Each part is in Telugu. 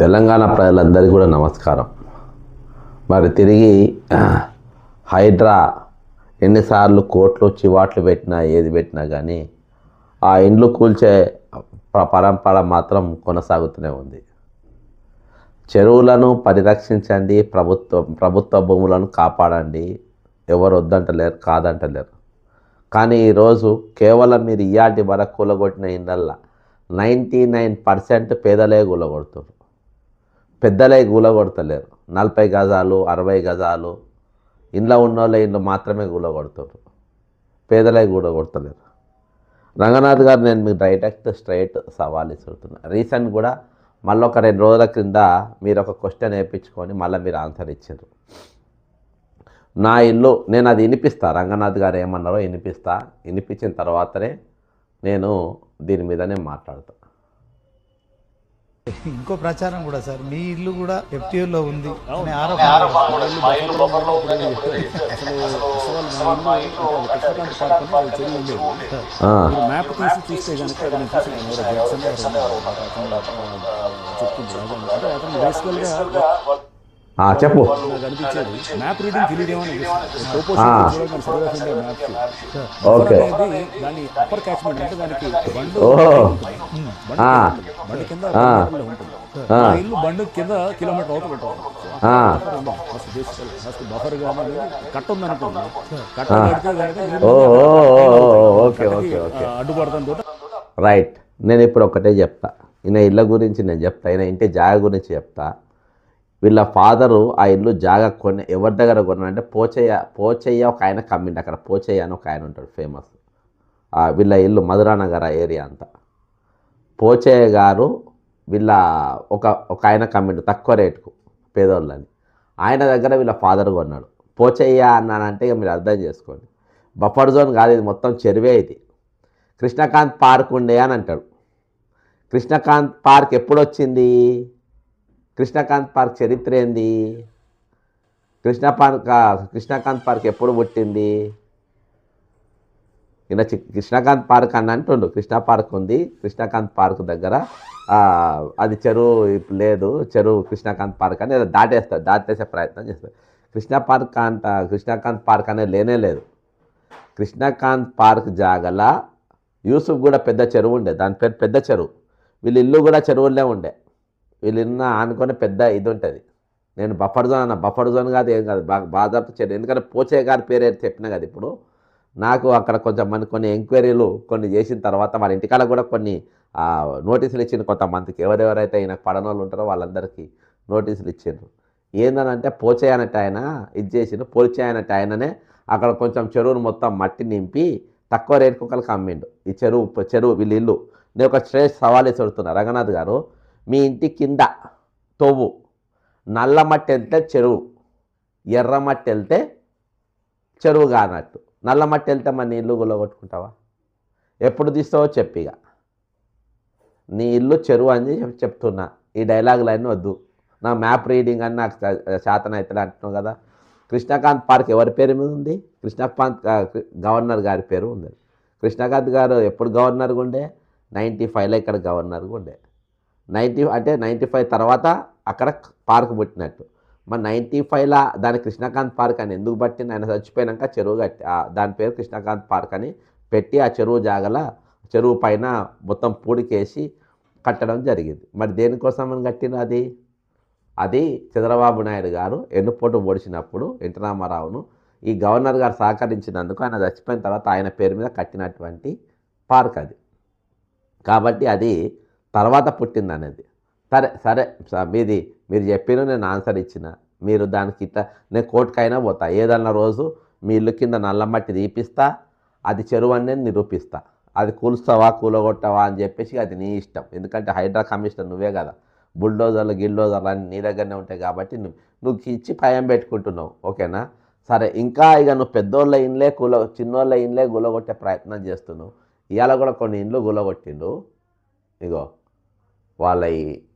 తెలంగాణ ప్రజలందరికీ కూడా నమస్కారం. మరి తిరిగి హైడ్రా ఎన్నిసార్లు కోర్టులో చివాట్లు పెట్టినా ఏది పెట్టినా కానీ ఆ ఇండ్లు కూల్చే పరంపర మాత్రం కొనసాగుతూనే ఉంది. చెరువులను పరిరక్షించండి, ప్రభుత్వ భూములను కాపాడండి, ఎవరు వద్దంటలేరు, కాదంటలేరు. కానీ ఈరోజు కేవలం మీరు ఇయాటి వరకు కూలగొట్టిన ఇండ్లల్లో 99% పేదలే కూలగొడుతున్నారు, పెద్దలే కూలగొడతలేరు. 40 గజాలు 60 గజాలు ఇంట్లో ఉన్నోళ్ళ ఇండ్లు మాత్రమే కూలగొడుతున్నారు, పేదలే కూలగొడతలేరు. రంగనాథ్ గారు, నేను మీకు స్ట్రైట్ సవాల్ ఇస్తున్నా. రీసెంట్ కూడా మళ్ళీ ఒక 2 రోజుల క్రింద మీరు ఒక క్వశ్చన్ వేయించుకొని మళ్ళీ మీరు ఆన్సర్ ఇచ్చారు. నా ఇల్లు, నేను అది వినిపిస్తా, రంగనాథ్ గారు ఏమన్నారో వినిపించిన తర్వాతనే నేను దీని మీదనే మాట్లాడతాను. ఇంకో ప్రచారం కూడా సార్, మీ ఇల్లు కూడా ఎఫ్టీఓలో ఉంది చెప్పు. ఓకే, ఇల్లు బండు కింద కిలోమీటర్ అవుతూ పెట్టాలి. బఫర్ కానీ కట్ట ఉందనుకోండి, అడ్డుపడతాను. రైట్. నేను ఇప్పుడు ఒకటే చెప్తా, ఈయన ఇళ్ళ గురించి నేను చెప్తా, ఈయన ఇంటి జాగ గురించి చెప్తా. వీళ్ళ ఫాదరు ఆ ఇల్లు జాగా ఎవరి దగ్గర కొన్నాడంటే పోచయ్య ఒక ఆయన కమ్మిండి. అక్కడ పోచయ్య అని ఒక ఆయన ఉంటాడు, ఫేమస్. వీళ్ళ ఇల్లు మధురానగర్ ఏరియా అంతా. పోచయ్య గారు వీళ్ళ ఒక ఆయన కమ్మిండు తక్కువ రేటుకు, పేదోళ్ళని. ఆయన దగ్గర వీళ్ళ ఫాదర్ కొన్నాడు. పోచయ్య అన్నానంటే ఇక మీరు అర్థం చేసుకోండి, బఫర్ జోన్ కాదు ఇది, మొత్తం చెరువే ఇది. కృష్ణకాంత్ పార్క్ ఉండే అని అంటాడు. కృష్ణకాంత్ పార్క్ ఎప్పుడు వచ్చింది? కృష్ణకాంత్ పార్క్ చరిత్ర ఏంది? కృష్ణకాంత్ పార్క్ ఎప్పుడు పుట్టింది? ఇలా కృష్ణకాంత్ పార్క్ అని అంటుండు. కృష్ణ పార్క్ ఉంది, కృష్ణకాంత్ పార్క్ దగ్గర అది చెరువు లేదు, చెరువు కృష్ణకాంత్ పార్క్ అని దాటేసే ప్రయత్నం చేస్తారు. కృష్ణకాంత్ పార్క్ అనేది లేనే లేదు. కృష్ణకాంత్ పార్క్ జాగల యూసుఫ్ కూడా పెద్ద చెరువు ఉండే, దాని పేరు పెద్ద చెరువు. వీళ్ళ ఇల్లు కూడా చెరువులే ఉండే. వీళ్ళున్న ఆనుకొని పెద్ద ఇది ఉంటుంది. నేను బఫర్ జోన్ అన్న, బఫర్ జోన్ కాదు, ఏం కాదు, బాధాపు చెరువు. ఎందుకంటే పోచయ్య గారి పేరు చెప్పినా కదా. ఇప్పుడు నాకు అక్కడ కొన్ని ఎంక్వైరీలు చేసిన తర్వాత వాళ్ళ ఇంటికాడ కూడా కొన్ని నోటీసులు ఇచ్చిండు కొంతమందికి. ఎవరెవరైతే ఈయనకు పడనోళ్ళు ఉంటారో వాళ్ళందరికీ నోటీసులు ఇచ్చిండ్రు. ఏందనంటే పోచయ్య అన్నట్టు ఆయన ఇది చేసిండు. పోచయ్య అన్నట్టు ఆయననే అక్కడ కొంచెం చెరువును మొత్తం మట్టి నింపి తక్కువ రేటు కుక్కలకు అమ్మిండు. ఈ చెరువు వీళ్ళ ఇల్లు. నేను ఒక శ్రేష్ఠ సవాల్ చెడుతున్నా, రంగనాథ్ గారు, మీ ఇంటి కింద తవ్వు, నల్ల మట్టి వెళ్తే చెరువు, ఎర్ర మట్టి వెళ్తే చెరువు కానట్టు. నల్ల మట్టి వెళ్తే మన ఇల్లు గుల్లగొట్టుకుంటావా? ఎప్పుడు తీస్తావో చెప్పిక. నీ ఇల్లు చెరువు అని చెప్తున్నా. ఈ డైలాగులు అన్నీ వద్దు. నా మ్యాప్ రీడింగ్ అని నాకు శాతం అవుతుంది అంటున్నావు కదా. కృష్ణకాంత్ పార్క్ ఎవరి పేరు మీద ఉంది? కృష్ణకాంత్ గవర్నర్ గారి పేరు ఉంది. కృష్ణకాంత్ గారు ఎప్పుడు గవర్నర్గా ఉండే? 95లో ఇక్కడ గవర్నర్గా ఉండే. 95 తర్వాత అక్కడ పార్క్ పుట్టినట్టు. మరి 95లో దాని కృష్ణకాంత్ పార్క్ అని ఎందుకు పట్టింది? ఆయన చచ్చిపోయాక చెరువు కట్టి దాని పేరు కృష్ణకాంత్ పార్క్ అని పెట్టి ఆ చెరువు పైన మొత్తం పూడికేసి కట్టడం జరిగింది. మరి దేనికోసం అని కట్టిన అది చంద్రబాబు నాయుడు గారు ఎన్నుపోటు పొడిచినప్పుడు ఎన్టీ రామారావును ఈ గవర్నర్ గారు సహకరించినందుకు ఆయన చచ్చిపోయిన తర్వాత ఆయన పేరు మీద కట్టినటువంటి పార్క్ అది. కాబట్టి అది తర్వాత పుట్టింది అనేది. సరే మీరు చెప్పిన నేను ఆన్సర్ ఇచ్చిన. మీరు దానికి నేను కోర్టుకైనా పోతా. ఏదన్నా రోజు మీ ఇల్లు కింద నల్ల మట్టి తీపిస్తా, అది చెరువు అని నేను నిరూపిస్తా. అది కూలుస్తావా కూలగొట్టావా అని చెప్పేసి అది నీ ఇష్టం. ఎందుకంటే హైడ్రా కమిషనర్ నువ్వే కదా. గిల్డోజర్లు అన్నీ నీ దగ్గరనే ఉంటాయి కాబట్టి నువ్వు ఇచ్చి భయం పెట్టుకుంటున్నావు. ఓకేనా? సరే, ఇంకా ఇక నువ్వు పెద్దోళ్ళ ఇండ్లే చిన్నోళ్ళ ఇండ్లే గులగొట్టే ప్రయత్నం చేస్తున్నావు. ఇవాళ కూడా కొన్ని ఇండ్లు గులగొట్టిండు. ఇగో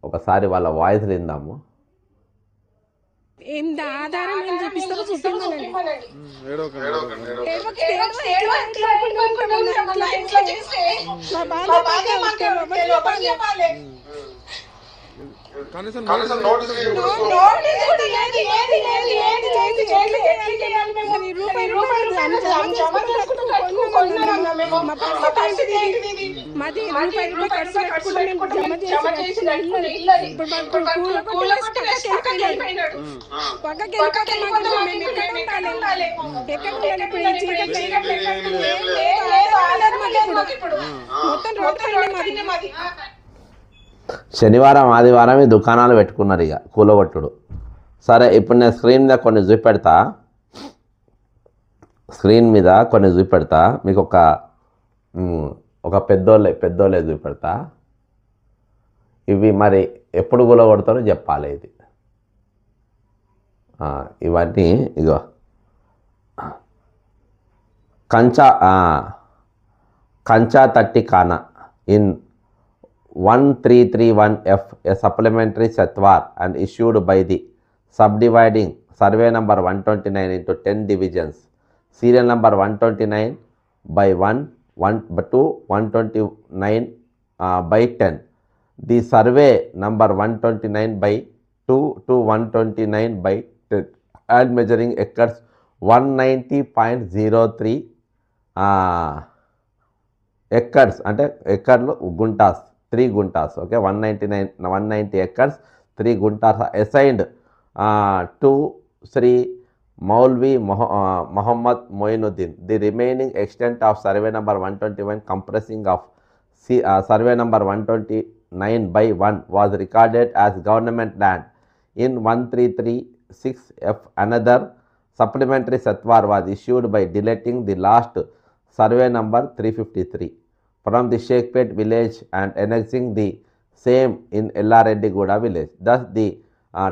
ఒకసారి వాళ్ళ వాయిస్ విందాము. ఎంత ఆధారం ఏం చూపిస్తారో చూపించండి. రూపాయి రూపాయలు జమ చేసుకుంటూ కొన్నామన్నా మేము. మా పరిస్థితి ఏంటిది? మాది రూపాయి రూపాయి ఖర్చు పెట్టుకుంటే మేము జమ చేసి కట్టుకున్న ఇల్లు ఇప్పుడు పక్కకి వెళ్ళిపోయినాడు. పక్కకి వెళ్ళిపోతే మేము ఎక్కడ ఉండాలి? ఎక్కడ ఉండాలి? ఇప్పుడు ఈ చీకటి ఇప్పుడు మొత్తం రోడ్డు మాది. శనివారం ఆదివారం ఈ దుకాణాలు పెట్టుకున్నారు ఇక కూలగొట్టుడు. సరే, ఇప్పుడు నేను స్క్రీన్ మీద కొన్ని చూపెడతా. మీకు ఒక పెద్దోళ్ళే చూపెడతా. ఇవి మరి ఎప్పుడు కూలగొడతారో చెప్పాలి. ఇది ఇవన్నీ ఇగో కంచా తట్టి ఖానా in 1331F, a supplementary Satwar and issued by the subdividing survey number 129 into 10 divisions, serial number 129 by 1, 1 to 129 by 10. The survey number 129 by 2 to 129 by 10 and measuring acres 190.03 acres అంటే ఎకర్లు guntas 3 guntas. Okay, 190 acres 3 guntas assigned to Sri Maulvi Muhammad Moinuddin. The remaining extent of survey number 121 comprising of survey number 129 by 1 was recorded as government land in 1336F. Another supplementary Satwar was issued by deleting the last survey number 353 from the Sheikhpet village and annexing the same in Ellareddy Guda village. Thus, the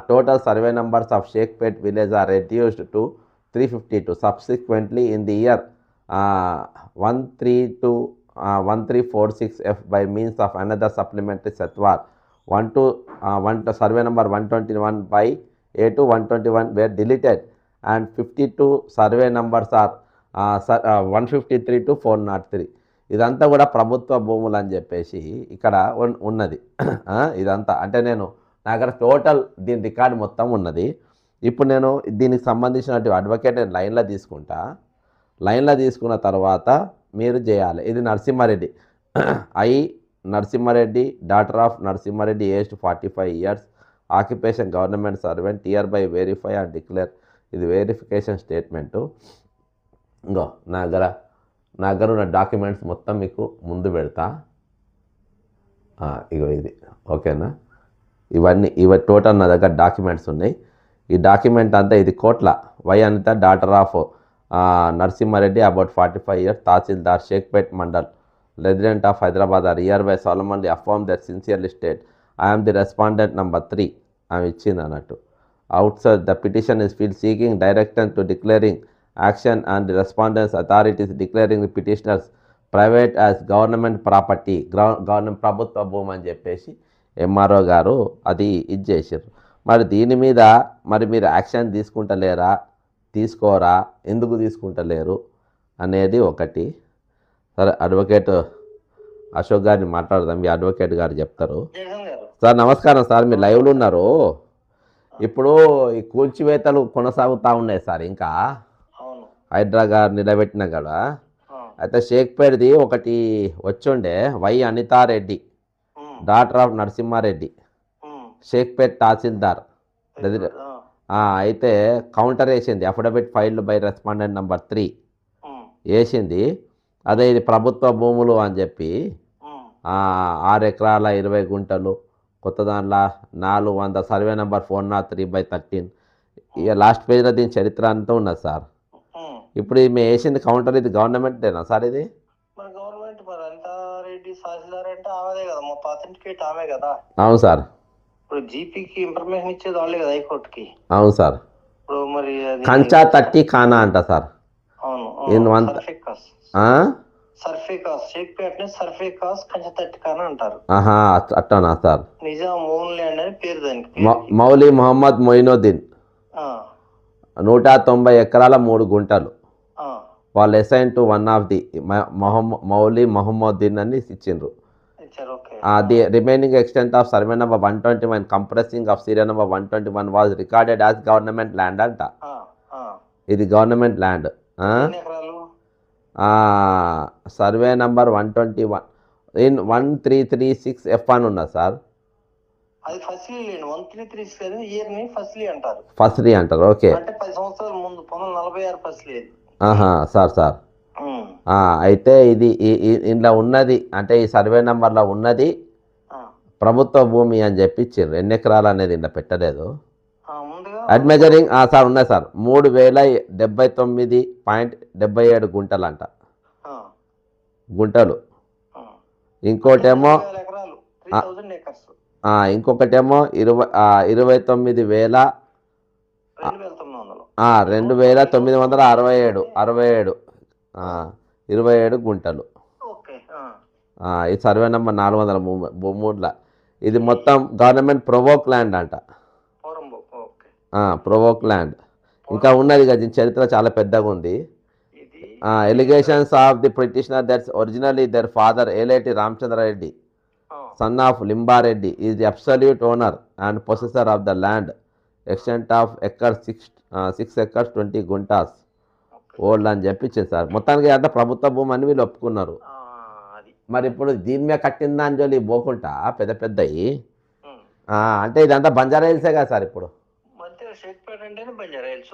total survey numbers of Sheikhpet village are reduced to 352. Subsequently, in the year 1346F, by means of another supplementary Satwar, 1 to survey number 121 by A to 121 were deleted, and 52 survey numbers are 153 to 403. ఇదంతా కూడా ప్రభుత్వ భూములు అని చెప్పేసి ఇక్కడ ఉన్నది. ఇదంతా అంటే నా దగ్గర టోటల్ దీని రికార్డు మొత్తం ఉన్నది. ఇప్పుడు నేను దీనికి సంబంధించినటువంటి అడ్వకేట్ లైన్లో తీసుకుంటా. లైన్లో తీసుకున్న తర్వాత మీరు చేయాలి. ఇది Narasimhareddy, Narasimhareddy, daughter of Narasimhareddy, aged 45 years, occupation government servant, hereby verify and declare. ఇది వెరిఫికేషన్ స్టేట్మెంటు. ఇంకో నా దగ్గర ఉన్న డాక్యుమెంట్స్ మొత్తం మీకు ముందు పెడతా. ఇగో ఇది ఓకేనా. ఇవి టోటల్ నా దగ్గర డాక్యుమెంట్స్ ఉన్నాయి. ఈ డాక్యుమెంట్ అంతా ఇది Kotla Y Anitha, daughter of Narasimhareddy, about 45 years, Tahsildar, Shaikpet mandal, resident of Hyderabad, are hereby solemnly affirm that sincerely state I am the respondent number 3. ఆమె ఇచ్చింది అన్నట్టు. outside the petition is filed seeking direction to declaring action and the respondents authorities declaring the petitioners private as government property, government ప్రభుత్వ భూమి అని చెప్పేసి ఎంఆర్ఓ గారు అది చేశారు. మరి దీని మీద మరి మీరు యాక్షన్ తీసుకుంటలేరా, తీసుకోరా, ఎందుకు తీసుకుంటలేరు అనేది ఒకటి. సరే, అడ్వకేట్ అశోక్ గారిని మాట్లాడదాం. మీ అడ్వకేట్ గారు చెప్తారు. సార్ నమస్కారం సార్, మీరు లైవ్లో ఉన్నారు. ఇప్పుడు ఈ కూల్చివేతలు కొనసాగుతూ ఉన్నాయి సార్. ఇంకా హైడ్రా గారు నిలబెట్టిన కదా. అయితే షేక్పేట్ది ఒకటి వచ్చుండే, Y Anithareddy, daughter of Narasimhareddy, Shaikpet Tahsildar. అయితే కౌంటర్ వేసింది, affidavit filed by respondent number 3 వేసింది. అదే ఇది ప్రభుత్వ భూములు అని చెప్పి 6 ఎకరాల 20 గుంటలు, కొత్త దాంట్లో 400, సర్వే నెంబర్ 403/13. ఇక లాస్ట్ పేజ్లో దీని చరిత్ర అంతా ఉన్నది సార్. ఇప్పుడు మేము వేసింది కౌంటర్, ఇది గవర్నమెంటేనా సార్? ఇది గవర్నమెంట్ మరి అనితారెడ్డి తహసీల్దార్ అంటే ఆమెదే కదా, మొత్తం అథెంటికేట్ ఆమె కదా. అవును సార్. ఇప్పుడు జీపీకి ఇన్ఫర్మేషన్ ఇచ్చేది వాళ్ళే కదా, హైకోర్టుకి. అవును సార్. ఇప్పుడు మరి కంచా తట్టి ఖానా అంట సార్. అవును, సర్ఫేకాస్ షేక్పేట్ని సర్ఫేకాస్ కంచా తట్టి ఖానా అంటారు. అట్టనా సార్? నిజాం ఓన్ ల్యాండ్ అని పేరు దానికి. మౌలి మొహమ్మద్ మొయినుద్దీన్ 190 ఎకరాల 3 గుంటలు. వాళ్ళు assign to one of the Mouli Mohammaddin అని ఇచ్చిండ్రు. ఇచ్చారు. Okay. The remaining extent of survey number 121 compressing of serial number 121 was recorded as government land అంట. ఇది గవర్నమెంట్ ల్యాండ్. ఎన్ని ఎకరాలు? సర్వే నంబర్ 121 ఇన్ 1336 F1 ఉన్నది సార్. అది ఫస్ట్లీ లేండి. 1336 ఇయర్ ని ఫస్ట్లీ అంటారు. ఫస్ట్లీ అంటారు. ఓకే. అంటే 10 సంవత్సరాల ముందు 1946 ఫస్ట్లీ. సార్ అయితే ఇది ఇంట్లో ఉన్నది అంటే ఈ సర్వే నెంబర్లో ఉన్నది ప్రభుత్వ భూమి అని చెప్పి ఇచ్చారు. ఎన్ని ఎకరాలు అనేది ఇంట్లో పెట్టలేదు. అడ్ మెజరింగ్ సార్ ఉన్నాయి సార్ 3079.77 గుంటలు అంట. గుంటలు. ఇంకోటేమో 29,297 27 గుంటలు. ఈ సర్వే నెంబర్ 403. ఇది మొత్తం గవర్నమెంట్ ప్రొవోక్ ల్యాండ్ అంట. ప్రొవోక్ ల్యాండ్. ఇంకా ఉన్నది కదా, దీని చరిత్ర చాలా పెద్దగా ఉంది. Allegations of the petitioner that's originally their father Eleti Ramachandrareddy son of Limbareddy is the absolute owner and possessor of the land extent of 6 acres 20 guntas old అని చెప్పించింది సార్. మొత్తానికి అంతా ప్రభుత్వ భూమి అని వీళ్ళు ఒప్పుకున్నారు. మరి ఇప్పుడు దీని మీద కట్టిందా అని చెప్పి పోకుండా పెద్ద పెద్దవి అంటే ఇదంతా బంజారా హిల్సే కదా సార్. ఇప్పుడు బంజారా హిల్స్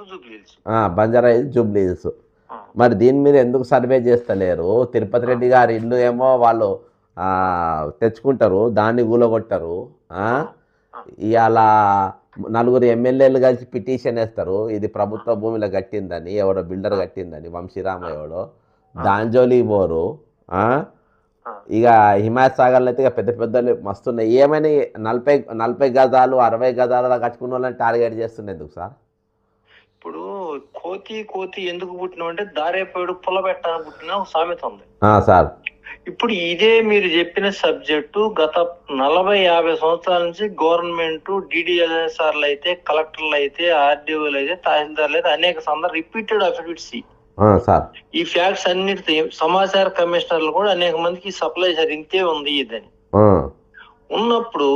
జూబ్లీ హిల్స్. మరి దీని మీద ఎందుకు సర్వే చేస్తలేరు? తిరుపతి రెడ్డి గారి ఇల్లు ఏమో వాళ్ళు తెచ్చుకుంటారు, దాన్ని కూలగొట్టరు. ఇవాళ 4 ఎమ్మెల్యేలు కలిసి పిటిషన్ వేస్తారు ఇది ప్రభుత్వ భూమిలో కట్టిందని, ఎవడో బిల్డర్ కట్టిందని, వంశీరామ ఎవడో. దాంజోలికి పోరు. ఇక హిమాయత్ సాగర్లో అయితే ఇక పెద్ద పెద్దలు మస్తున్నాయి. ఏమైనా 40 గజాలు 60 గజాలు కట్టుకున్న వాళ్ళని టార్గెట్ చేస్తుండే ఎందుకు సార్? ఇప్పుడు కోతి ఎందుకు పుట్టినాం అంటే దారేపోయాడు పుల్ల పెట్టాలని పుట్టిన ఒక సామెత ఉంది సార్. ఇప్పుడు ఇదే మీరు చెప్పిన సబ్జెక్టు గత 40-50 సంవత్సరాల నుంచి గవర్నమెంట్ డిడిఎల్ఎస్ఆర్లు అయితే, కలెక్టర్లు అయితే, ఆర్డీఓలు అయితే, తహసీల్దార్లు అయితే అనేక సందర్భాలు రిపీటెడ్ అఫిడవిట్స్ ఈ ఫ్యాక్ట్స్ అన్నిటి సమాచార కమిషనర్లు కూడా అనేక మందికి సప్లై చేశారు. ఇంతే ఉంది ఇదని ఉన్నప్పుడు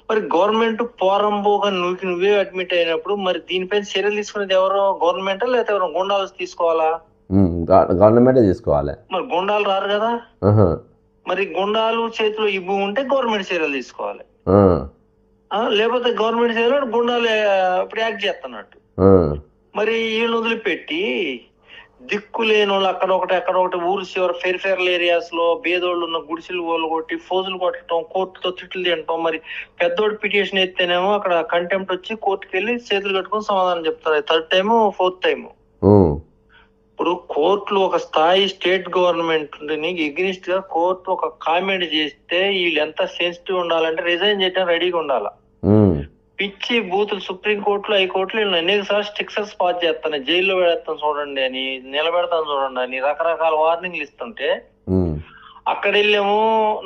మరి గవర్నమెంట్ పోరంబోగా నువ్వే అడ్మిట్ అయినప్పుడు మరి దీనిపైన చర్యలు తీసుకునేది ఎవరో గవర్నమెంటా లేకపోతే ఎవరో గుండాలు తీసుకోవాలా? గవర్నమెంటే తీసుకోవాలి. మరి గుండాలు రారు కదా. మరి గుండాలు చేతిలో ఈ భూమి ఉంటే గవర్నమెంట్ చర్యలు తీసుకోవాలి. లేకపోతే గవర్నమెంట్ చర్యలు గుండాలు ఇప్పుడు యాక్ట్ చేస్తున్నట్టు. మరి వీళ్ళు వదిలిపెట్టి దిక్కు లేని వాళ్ళు అక్కడొకటి ఊరు చివరి ఫెరిఫెరల్ ఏరియాస్ లో బేదోళ్ళు ఉన్న గుడిసెలు వాళ్ళు కొట్టి ఫోజులు కొట్టడం, కోర్టుతో తిట్లు తినటం. మరి పెద్దోడు పిటిషన్ ఎత్తేనేమో అక్కడ కంటెంప్ట్ వచ్చి కోర్టుకు వెళ్ళి చేతులు కట్టుకుని సమాధానం చెప్తారు. 3rd time 4th time. ఇప్పుడు కోర్టులు ఒక స్థాయి స్టేట్ గవర్నమెంట్ ఎగ్నిస్ట్ గా కోర్టు ఒక కామెంట్ చేస్తే వీళ్ళు ఎంత సెన్సిటివ్ ఉండాలంటే రిజైన్ చేయడం రెడీగా ఉండాల. పిచ్చి బూతులు సుప్రీంకోర్టులో హైకోర్టులో వీళ్ళు అనేక సార్లు స్టిక్సర్స్ పాస్ చేస్తాను, జైల్లో పెడతాను చూడండి అని, నిలబెడతాను చూడండి అని రకరకాల వార్నింగ్లు ఇస్తుంటే అక్కడ వెళ్ళేమో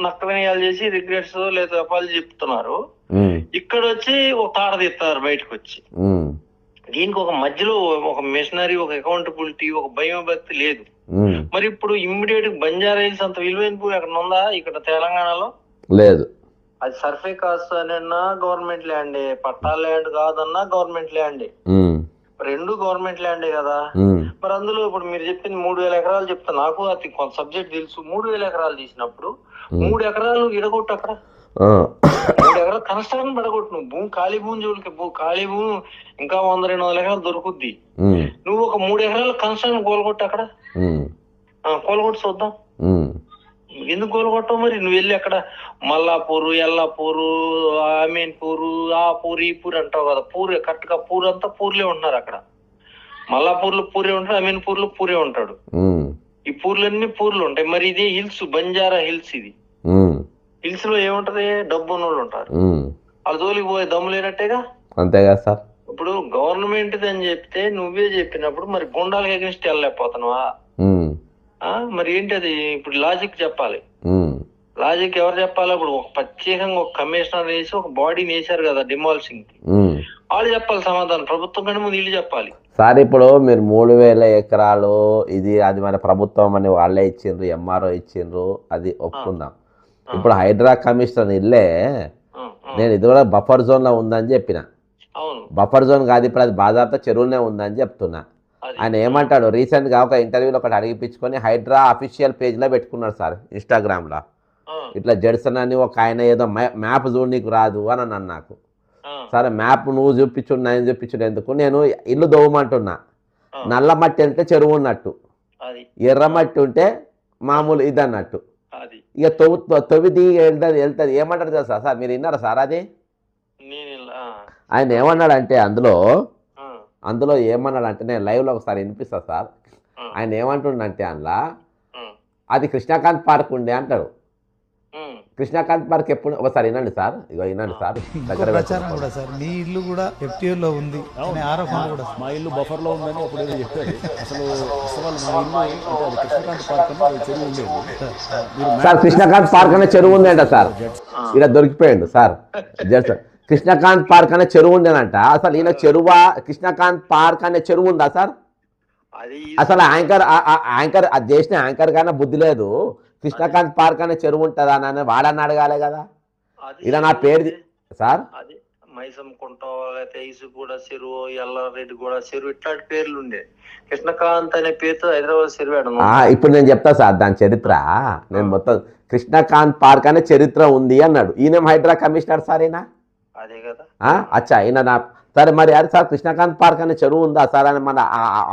నక్కనయాలు చేసి రిగ్రెట్స్ లేదా అపాలు చెప్తున్నారు. ఇక్కడ వచ్చి ఒక తాడ తీస్తారు బయటకు వచ్చి. దీనికి ఒక మధ్యలో ఒక మిషనరీ, ఒక అకౌంటబిలిటీ, ఒక భయం భక్తి లేదు. మరి ఇప్పుడు ఇమ్మీడియట్ బంజారా హిల్స్ అంత విలువైన భూమి అక్కడ ఉందా? ఇక్కడ తెలంగాణలో లేదు. అది సర్ఫే కాస్ట్ అన్నా గవర్నమెంట్ ల్యాండే, పట్టా ల్యాండ్ కాదన్నా గవర్నమెంట్ ల్యాండే, రెండు గవర్నమెంట్ ల్యాండే కదా. మరి అందులో ఇప్పుడు మీరు చెప్పింది 3,000 ఎకరాలు చెప్తా, నాకు అది కొంత సబ్జెక్ట్ తెలుసు. 3,000 ఎకరాలు తీసినప్పుడు 3 ఎకరాలు ఇడగొట్టు, అక్కడ 3 ఎకరాలు కన్స్ట్రక్షన్ పడగొట్టు. నువ్వు భూమి ఖాళీ భూమి జోలికి ఖాళీ భూమి ఇంకా 100-200 ఎకరాలు దొరుకుద్ది. నువ్వు ఒక 3 ఎకరాల కన్స్ట్రక్షన్ కోలుగొట్టు, అక్కడ కోలుగొట్టు చూద్దాం. ఎందుకు కోలుగొట్టవు? మరి నువ్వు వెళ్ళి అక్కడ మల్లాపూరు, ఎల్లాపూరు, అమీన్పూరు, ఆ పూరు ఈ పూరు అంటావు కదా. పూరే కరెక్ట్ గా పూరు అంతా పూర్లే ఉంటున్నారు. అక్కడ మల్లాపూర్లో పూరే ఉంటాడు, అమీన్పూర్లో పూరే ఉంటాడు. ఈ పూర్లన్నీ పూర్లు ఉంటాయి. మరి ఇది హిల్స్, బంజారా హిల్స్. ఇది హిల్స్ లో ఏముంటది? డబ్బు ఉన్నోళ్ళు ఉంటారు. వాళ్ళ జోలికి పోయే దమ్ము లేనట్టేగా. అంతేగా సార్. ఇప్పుడు గవర్నమెంట్ అని చెప్తే నువ్వే చెప్పినప్పుడు మరి గుండాలకు ఎగనిస్ట్ వెళ్ళలేకపోతున్నావా? మరి ఏంటి అది? ఇప్పుడు లాజిక్ చెప్పాలి. లాజిక్ ఎవరు చెప్పాలి? ఇప్పుడు ఒక ప్రత్యేకంగా ఒక కమిషనర్ వేసి ఒక బాడీని వేసారు కదా డిమాలిషింగ్ కి, వాళ్ళు చెప్పాలి సమాధానం. ప్రభుత్వం కంటే ముందు వీళ్ళు చెప్పాలి. సార్ ఇప్పుడు మీరు 3,000 ఎకరాలు ఇది అది మన ప్రభుత్వం అని వాళ్ళే ఇచ్చిండ్రు, ఎంఆర్ఓ ఇచ్చిండ్రు, అది ఒప్పుకుందాం. ఇప్పుడు హైడ్రా కమిషనర్ ఇల్లే నేను ఇది కూడా బఫర్ జోన్లో ఉందని చెప్పిన. అవును బఫర్ జోన్ కాదు, ఇప్పుడు అది బాజాబ్తా చెరువులనే ఉందని చెప్తున్నా. ఆయన ఏమంటాడు, రీసెంట్గా ఒక ఇంటర్వ్యూలో ఒకటి అడిగిపించుకొని హైడ్రా అఫీషియల్ పేజ్లో పెట్టుకున్నాడు సార్ ఇన్స్టాగ్రామ్లో. ఇట్లా జడ్సన్ అని ఒక ఆయన ఏదో మ్యాప్ చూడు నీకు రాదు అని అన్నాను. నాకు సరే మ్యాప్ నువ్వు చూపించుడు నేను చూపించుడు ఎందుకు, నేను ఇల్లు దోవమంటున్నా. నల్ల మట్టి వెళ్తే చెరువు ఉన్నట్టు, ఎర్ర మట్టి ఉంటే మామూలు ఇది అన్నట్టు. ఇక తొవ్వి దిగి వెళ్తుంది ఏమంటారు తెలుసా సార్, మీరు విన్నారా సార్ అది? ఆయన ఏమన్నాడంటే అందులో ఏమన్నాడంటే, నేను లైవ్లో ఒకసారి వినిపిస్తా సార్. ఆయన ఏమంటుండంటే అందులో అది కృష్ణకాంత్ పార్క్ ఉండే అంటాడు. కృష్ణకాంత్ పార్క్ ఎప్పుడు ఒకసారి వినండి సార్, ఇగో వినండి సార్. దగ్గర ప్రచారం కూడా సార్ మీ ఇల్లు కూడా ఎఫ్టీఓలో ఉంది అనే ఆరోపణ కూడా. మా ఇల్లు బఫర్లో ఉందని అప్పుడు ఏదో చెప్పారు. అసలు మా ఇల్లు అంటే అది కృష్ణకాంత్ పార్క్ అని అది చెరువు ఉండేది సార్. కృష్ణకాంత్ పార్క్ అనే చెరువు ఉందంట సార్, ఇలా దొరికిపోయాడు సార్. కృష్ణకాంత్ పార్క్ అనే చెరువు ఉండేనంట. అసలు ఈయన చెరువా కృష్ణకాంత్ పార్క్ అనే చెరువు ఉందా సార్? అసలు యాంకర్ అది చేసిన యాంకర్ కన్నా బుద్ధి లేదు. కృష్ణకాంత్ పార్క్ అనే చెరువు ఉంటుందా అని వాడని అడగాలి కదా. ఇలా నా పేరు సార్ మైసమ్కుంట, ఇసుగూడ చెరువు, ఎల్లారెడ్డి కూడా చెరువు, ఇట్లాంటి పేర్లు ఉండే. కృష్ణకాంత్ అనే పేరుతో హైదరాబాద్ చెరువు. ఇప్పుడు నేను చెప్తా సార్ దాని చరిత్ర. నేను మొత్తం కృష్ణకాంత్ పార్క్ అనే చరిత్ర ఉంది అన్నాడు. ఈయన హైడ్రా కమిషనర్ సార్ ఈయన. అదే కదా. అచ్చా ఈయన నా సరే మరి అది సార్ కృష్ణకాంత్ పార్క్ అనే చెరువు ఉందా సార్ అని మన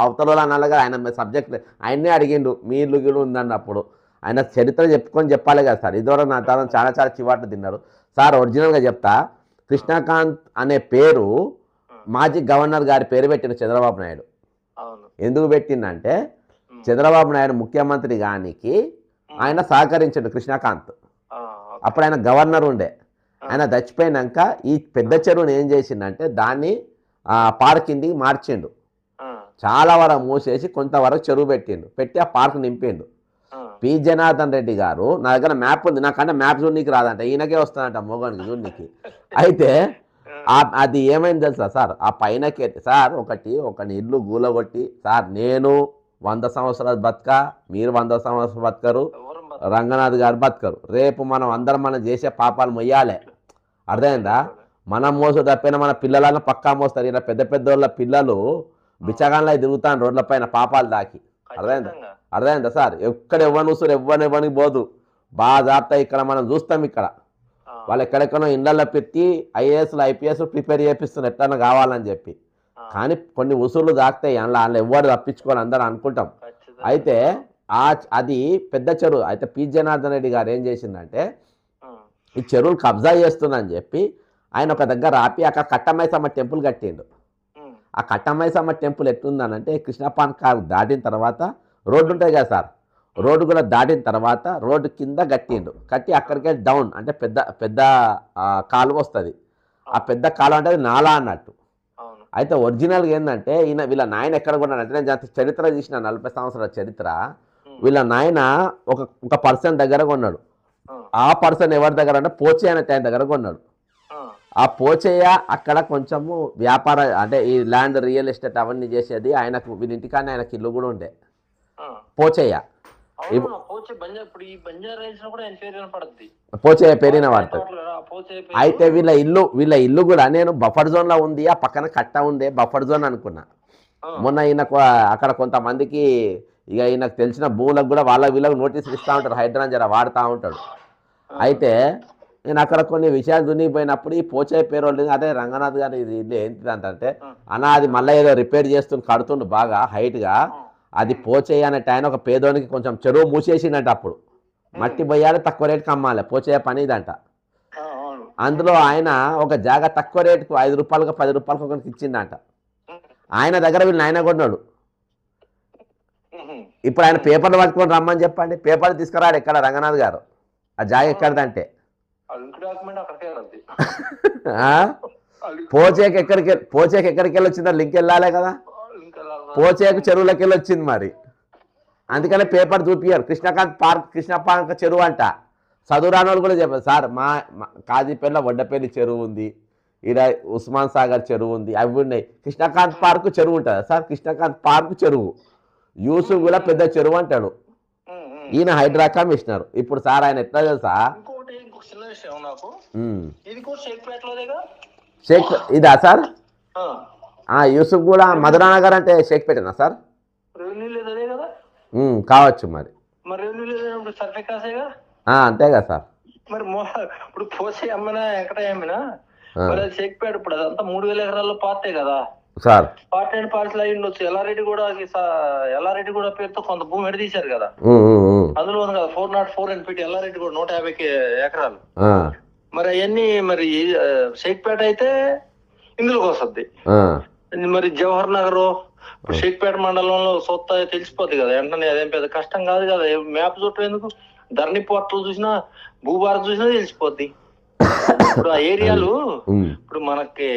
అవతల అన్నగా ఆయన సబ్జెక్ట్ ఆయన్నే అడిగిండు. మీ ఇల్లు గిల్లు ఉందన్నప్పుడు ఆయన చరిత్ర చెప్పాలి కదా సార్. ఇదివరకు నా తరం చాలా చివాట్లు తిన్నాడు సార్. ఒరిజినల్గా చెప్తా, కృష్ణకాంత్ అనే పేరు మాజీ గవర్నర్ గారి పేరు పెట్టిన చంద్రబాబు నాయుడు. ఎందుకు పెట్టిందంటే చంద్రబాబు నాయుడు ముఖ్యమంత్రి గానికి ఆయన సహకరించాడు కృష్ణకాంత్. అప్పుడు ఆయన గవర్నర్ ఉండే. ఆయన చచ్చిపోయినాక ఈ పెద్ద చెరువుని ఏం చేసిండంటే దాన్ని పార్క్ కిందికి మార్చిండు. చాలా వరకు మూసేసి కొంతవరకు చెరువు పెట్టి ఆ పార్క్ నింపిండు. పి జనార్దన్ రెడ్డి గారు నా దగ్గర మ్యాప్ ఉంది, నాకంటే మ్యాప్ చూడనీకి రాదంట, ఈయనకే వస్తుందంట మోగానికి చూడనీకి. అయితే అది ఏమైంది తెలుసా సార్, ఆ పైనకి సార్ ఒకటి ఇల్లు గూలగొట్టి సార్ నేను 100 సంవత్సరాలు బతక, మీరు 100 సంవత్సరాలు బతకరు, రంగనాథ్ గారు బతకరు. రేపు మనం చేసే పాపాలు మొయ్యాలి. అర్థమైందా? మనం మోసు తప్పైనా మన పిల్లలను పక్కా మోస్తారు. ఇలా పెద్ద వాళ్ళ పిల్లలు బిచ్చగాన్లా తిరుగుతాను రోడ్ల పైన పాపాలు దాకి. అర్థమైందా సార్? ఎక్కడ ఎవ్వరు చూస్తారు, ఎవ్వరికి పోదు. బాగా జాగ్రత్త. ఇక్కడ మనం చూస్తాం, ఇక్కడ వాళ్ళు ఎక్కడెక్కడో ఇళ్ళల్లో పెట్టి ఐఏఎస్లు ఐపీఎస్ ప్రిపేర్ చేపిస్తున్నారు ఎట్లన్నా కావాలని చెప్పి. కానీ కొన్ని ఉసుర్లు దాక్తాయి అందులో ఎవ్వరు తప్పించుకొని అందరూ అనుకుంటాం. అయితే అది పెద్ద చెరువు. అయితే పి జనార్దన్ రెడ్డి గారు ఏం చేసిందంటే ఈ చెరువులు కబ్జా చేస్తుందని చెప్పి ఆయన ఒక దగ్గర ఆపి అక్కడ కట్టమైసమ్మ టెంపుల్ కట్టిండు. ఆ కట్టమైసమ్మ టెంపుల్ ఎట్లుందనంటే కృష్ణపాన్ దాటిన తర్వాత రోడ్డు ఉంటుంది కదా సార్, రోడ్డు కూడా దాటిన తర్వాత రోడ్డు కింద కట్టి అక్కడికే డౌన్ అంటే పెద్ద కాలువ వస్తుంది. ఆ పెద్ద కాలువ అంటే నాలా అన్నట్టు. అయితే ఒరిజినల్గా ఏంటంటే వీళ్ళ నాయన ఎక్కడ కొన్నాడంటే, నేను చరిత్ర చూసిన 40 సంవత్సరాల చరిత్ర. వీళ్ళ నాయన ఒక పర్సన్ దగ్గర కొన్నాడు. ఆ పర్సన్ ఎవరి దగ్గర అంటే పోచే అనే ఆయన దగ్గర కొన్నాడు. ఆ పోచయ్య అక్కడ కొంచెము వ్యాపార అంటే ఈ ల్యాండ్ రియల్ ఎస్టేట్ అవన్నీ చేసేది. ఆయనకు వీళ్ళింటికానే ఆయనకి ఇల్లు కూడా ఉండే పోచయ్య. పోచయ్య పేరిన వాడుతుంది. అయితే వీళ్ళ ఇల్లు కూడా నేను బఫర్ జోన్లో ఉంది, ఆ పక్కన కట్ట ఉండే బఫర్ జోన్ అనుకున్నా. మొన్న ఈయనకు అక్కడ కొంతమందికి ఇక ఈయనకు తెలిసిన భూములకు కూడా వీళ్ళకి నోటీసులు ఇస్తూ ఉంటారు, హైడ్రా జర వాడుతూ ఉంటాడు. అయితే నేను అక్కడ కొన్ని విషయాలు దున్నిపోయినప్పుడు ఈ పోచయ్య పేరు వాళ్ళు అదే రంగనాథ్ గారు ఇది ఇల్లు ఏంటిది అంటే అన్న అది మళ్ళీ ఏదో రిపేర్ కడుతుండు బాగా హైట్గా. అది పోచయ్య అనే ఆయన ఒక పేదోనికి కొంచెం చెరువు మూసేసిందంట. అప్పుడు మట్టి పోయాలి, తక్కువ రేటుకి అమ్మాలి, పోచయ్య పని ఇదంట. అందులో ఆయన ఒక జాగా తక్కువ రేటుకు 5 రూపాయలకు 10 రూపాయలకు ఒకరికి ఇచ్చిందంట. ఆయన దగ్గర వీళ్ళు ఆయన కొన్నాడు. ఇప్పుడు ఆయన పేపర్లు పట్టుకొని రమ్మని చెప్పండి, పేపర్లు తీసుకురాడు ఎక్కడ రంగనాథ్ గారు. ఆ జాగా ఎక్కడిదంటే పోచేకి ఎక్కడికి వెళ్ళి వచ్చిందో లింక్ వెళ్ళాలి కదా. పోచేకు చెరువులకి వెళ్ళి వచ్చింది మరి. అందుకనే పేపర్ చూపియారు. కృష్ణ పార్క్ చెరువు అంట. చదువురాని వాళ్ళు కూడా చెప్పారు సార్ మా కాజీపేటలో వడ్డపల్లి చెరువు ఉంది, ఇక్కడ ఉస్మాన్ సాగర్ చెరువు ఉంది, అవి ఉన్నాయి. కృష్ణకాంత్ పార్క్ చెరువు ఉంటుందా సార్? కృష్ణకాంత్ పార్క్ చెరువు. యూసుఫ్ కూడా పెద్ద చెరువు అంటాడు. ఈయన హైడ్రా కమిషనర్. ఇప్పుడు సార్ ఆయన ఎట్లా తెలుసా, చిన్న విషయం నాకు. ఉమ్. ఇది కూడా షేక్పేటలోదేగా? షేక్ ఇదా సార్? యూసుఫ్ కూడా మధురానగర్ అంటే షేక్పేటనా సార్? రెవెన్యూ లేదు అదే కదా? కావచ్చు మరి. మరి రెవెన్యూ లేదు సర్వే కాసేగా? అంతేగా సార్. మరి ఇప్పుడు పోసే అమ్మినా ఎక్కడే అమ్మినా మరి అది షేక్పేట. ఇప్పుడు అదంతా 3000 ఎకరాల్లో పార్టీ కదా సార్. పార్టీ అండ్ పార్టీలు అయి ఉండొచ్చు. ఎల్లారెడ్డి కూడా పేరుతో కొంత భూమి ఎడదీశారు కదా, అందులో ఉంది కదా 404 NPT ఎల్లారెడ్డి కూడా 150 ఎకరాలు. మరి అవన్నీ మరి షేక్పేట అయితే ఇందులోకి వస్తుంది. మరి జవహర్ నగర్ ఇప్పుడు షేక్పేట మండలంలో సొత్త తెలిసిపోద్ది కదా వెంటనే. అదేం పెద్ద కష్టం కాదు కదా. మ్యాప్ చుట్టూ ఎందుకు, ధరణి పోర్టల్ చూసినా భూభారత్ చూసినా తెలిసిపోద్ది. ఇప్పుడు ఆ ఏరియాలు ఇప్పుడు మనకి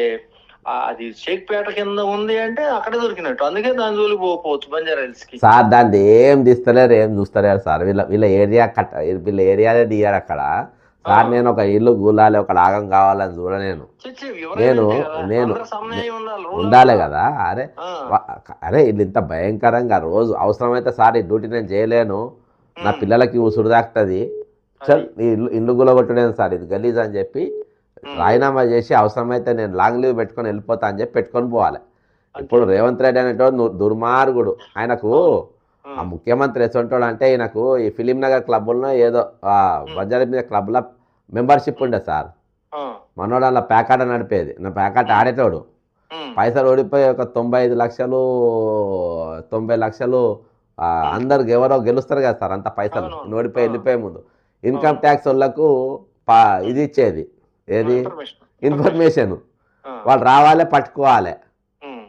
అది షేక్పేట కింద ఉంది అంటే అక్కడే దొరికినట్టు. అందుకే దాని జోలికి పోవచ్చు బంజారా హిల్స్ కి. సార్ దాన్ని ఏం తీస్తలేరు, ఏం చూస్తలేరు సార్. వీళ్ళ ఏరియానే తీయారు అక్కడ సార్. నేను ఒక ఇల్లు గూలాలి, ఒక లాగం కావాలని చూడలేను. నేను ఉండాలి కదా. అరే వీళ్ళు ఇంత భయంకరంగా రోజు అవసరమైతే సార్ ఈ డ్యూటీ నేను చేయలేను, నా పిల్లలకి ఉసురు దాకుతుంది, చల్ ఇల్లు గులగొట్టలేను సార్, ఇది గలీజ్ అని చెప్పి రాజీనామా చేసి అవసరమైతే నేను లాంగ్ లీవ్ పెట్టుకొని వెళ్ళిపోతా అని చెప్పి పెట్టుకొని పోవాలి. ఇప్పుడు రేవంత్ రెడ్డి అనేటోడు దుర్మార్గుడు. ఆయనకు ఆ ముఖ్యమంత్రి ఎసంటోడు అంటే ఈయనకు ఈ ఫిలిం నగర్ క్లబ్లో ఏదో బంజారా మీద క్లబ్లో మెంబర్షిప్ ఉండే సార్. మనోడు అలా ప్యాకాట నడిపేది, నా ప్యాకాట ఆడేటోడు. పైసలు ఓడిపోయి ఒక 95 లక్షలు 90 లక్షలు అందరికి ఎవరో గెలుస్తారు కదా సార్ అంత పైసలు ఓడిపోయి వెళ్ళిపోయే ముందు. ఇన్కమ్ ట్యాక్స్ వాళ్ళకు ఇది ఇచ్చేది ఏది ఇన్ఫర్మేషన్. వాళ్ళు రావాలి పట్టుకోవాలి,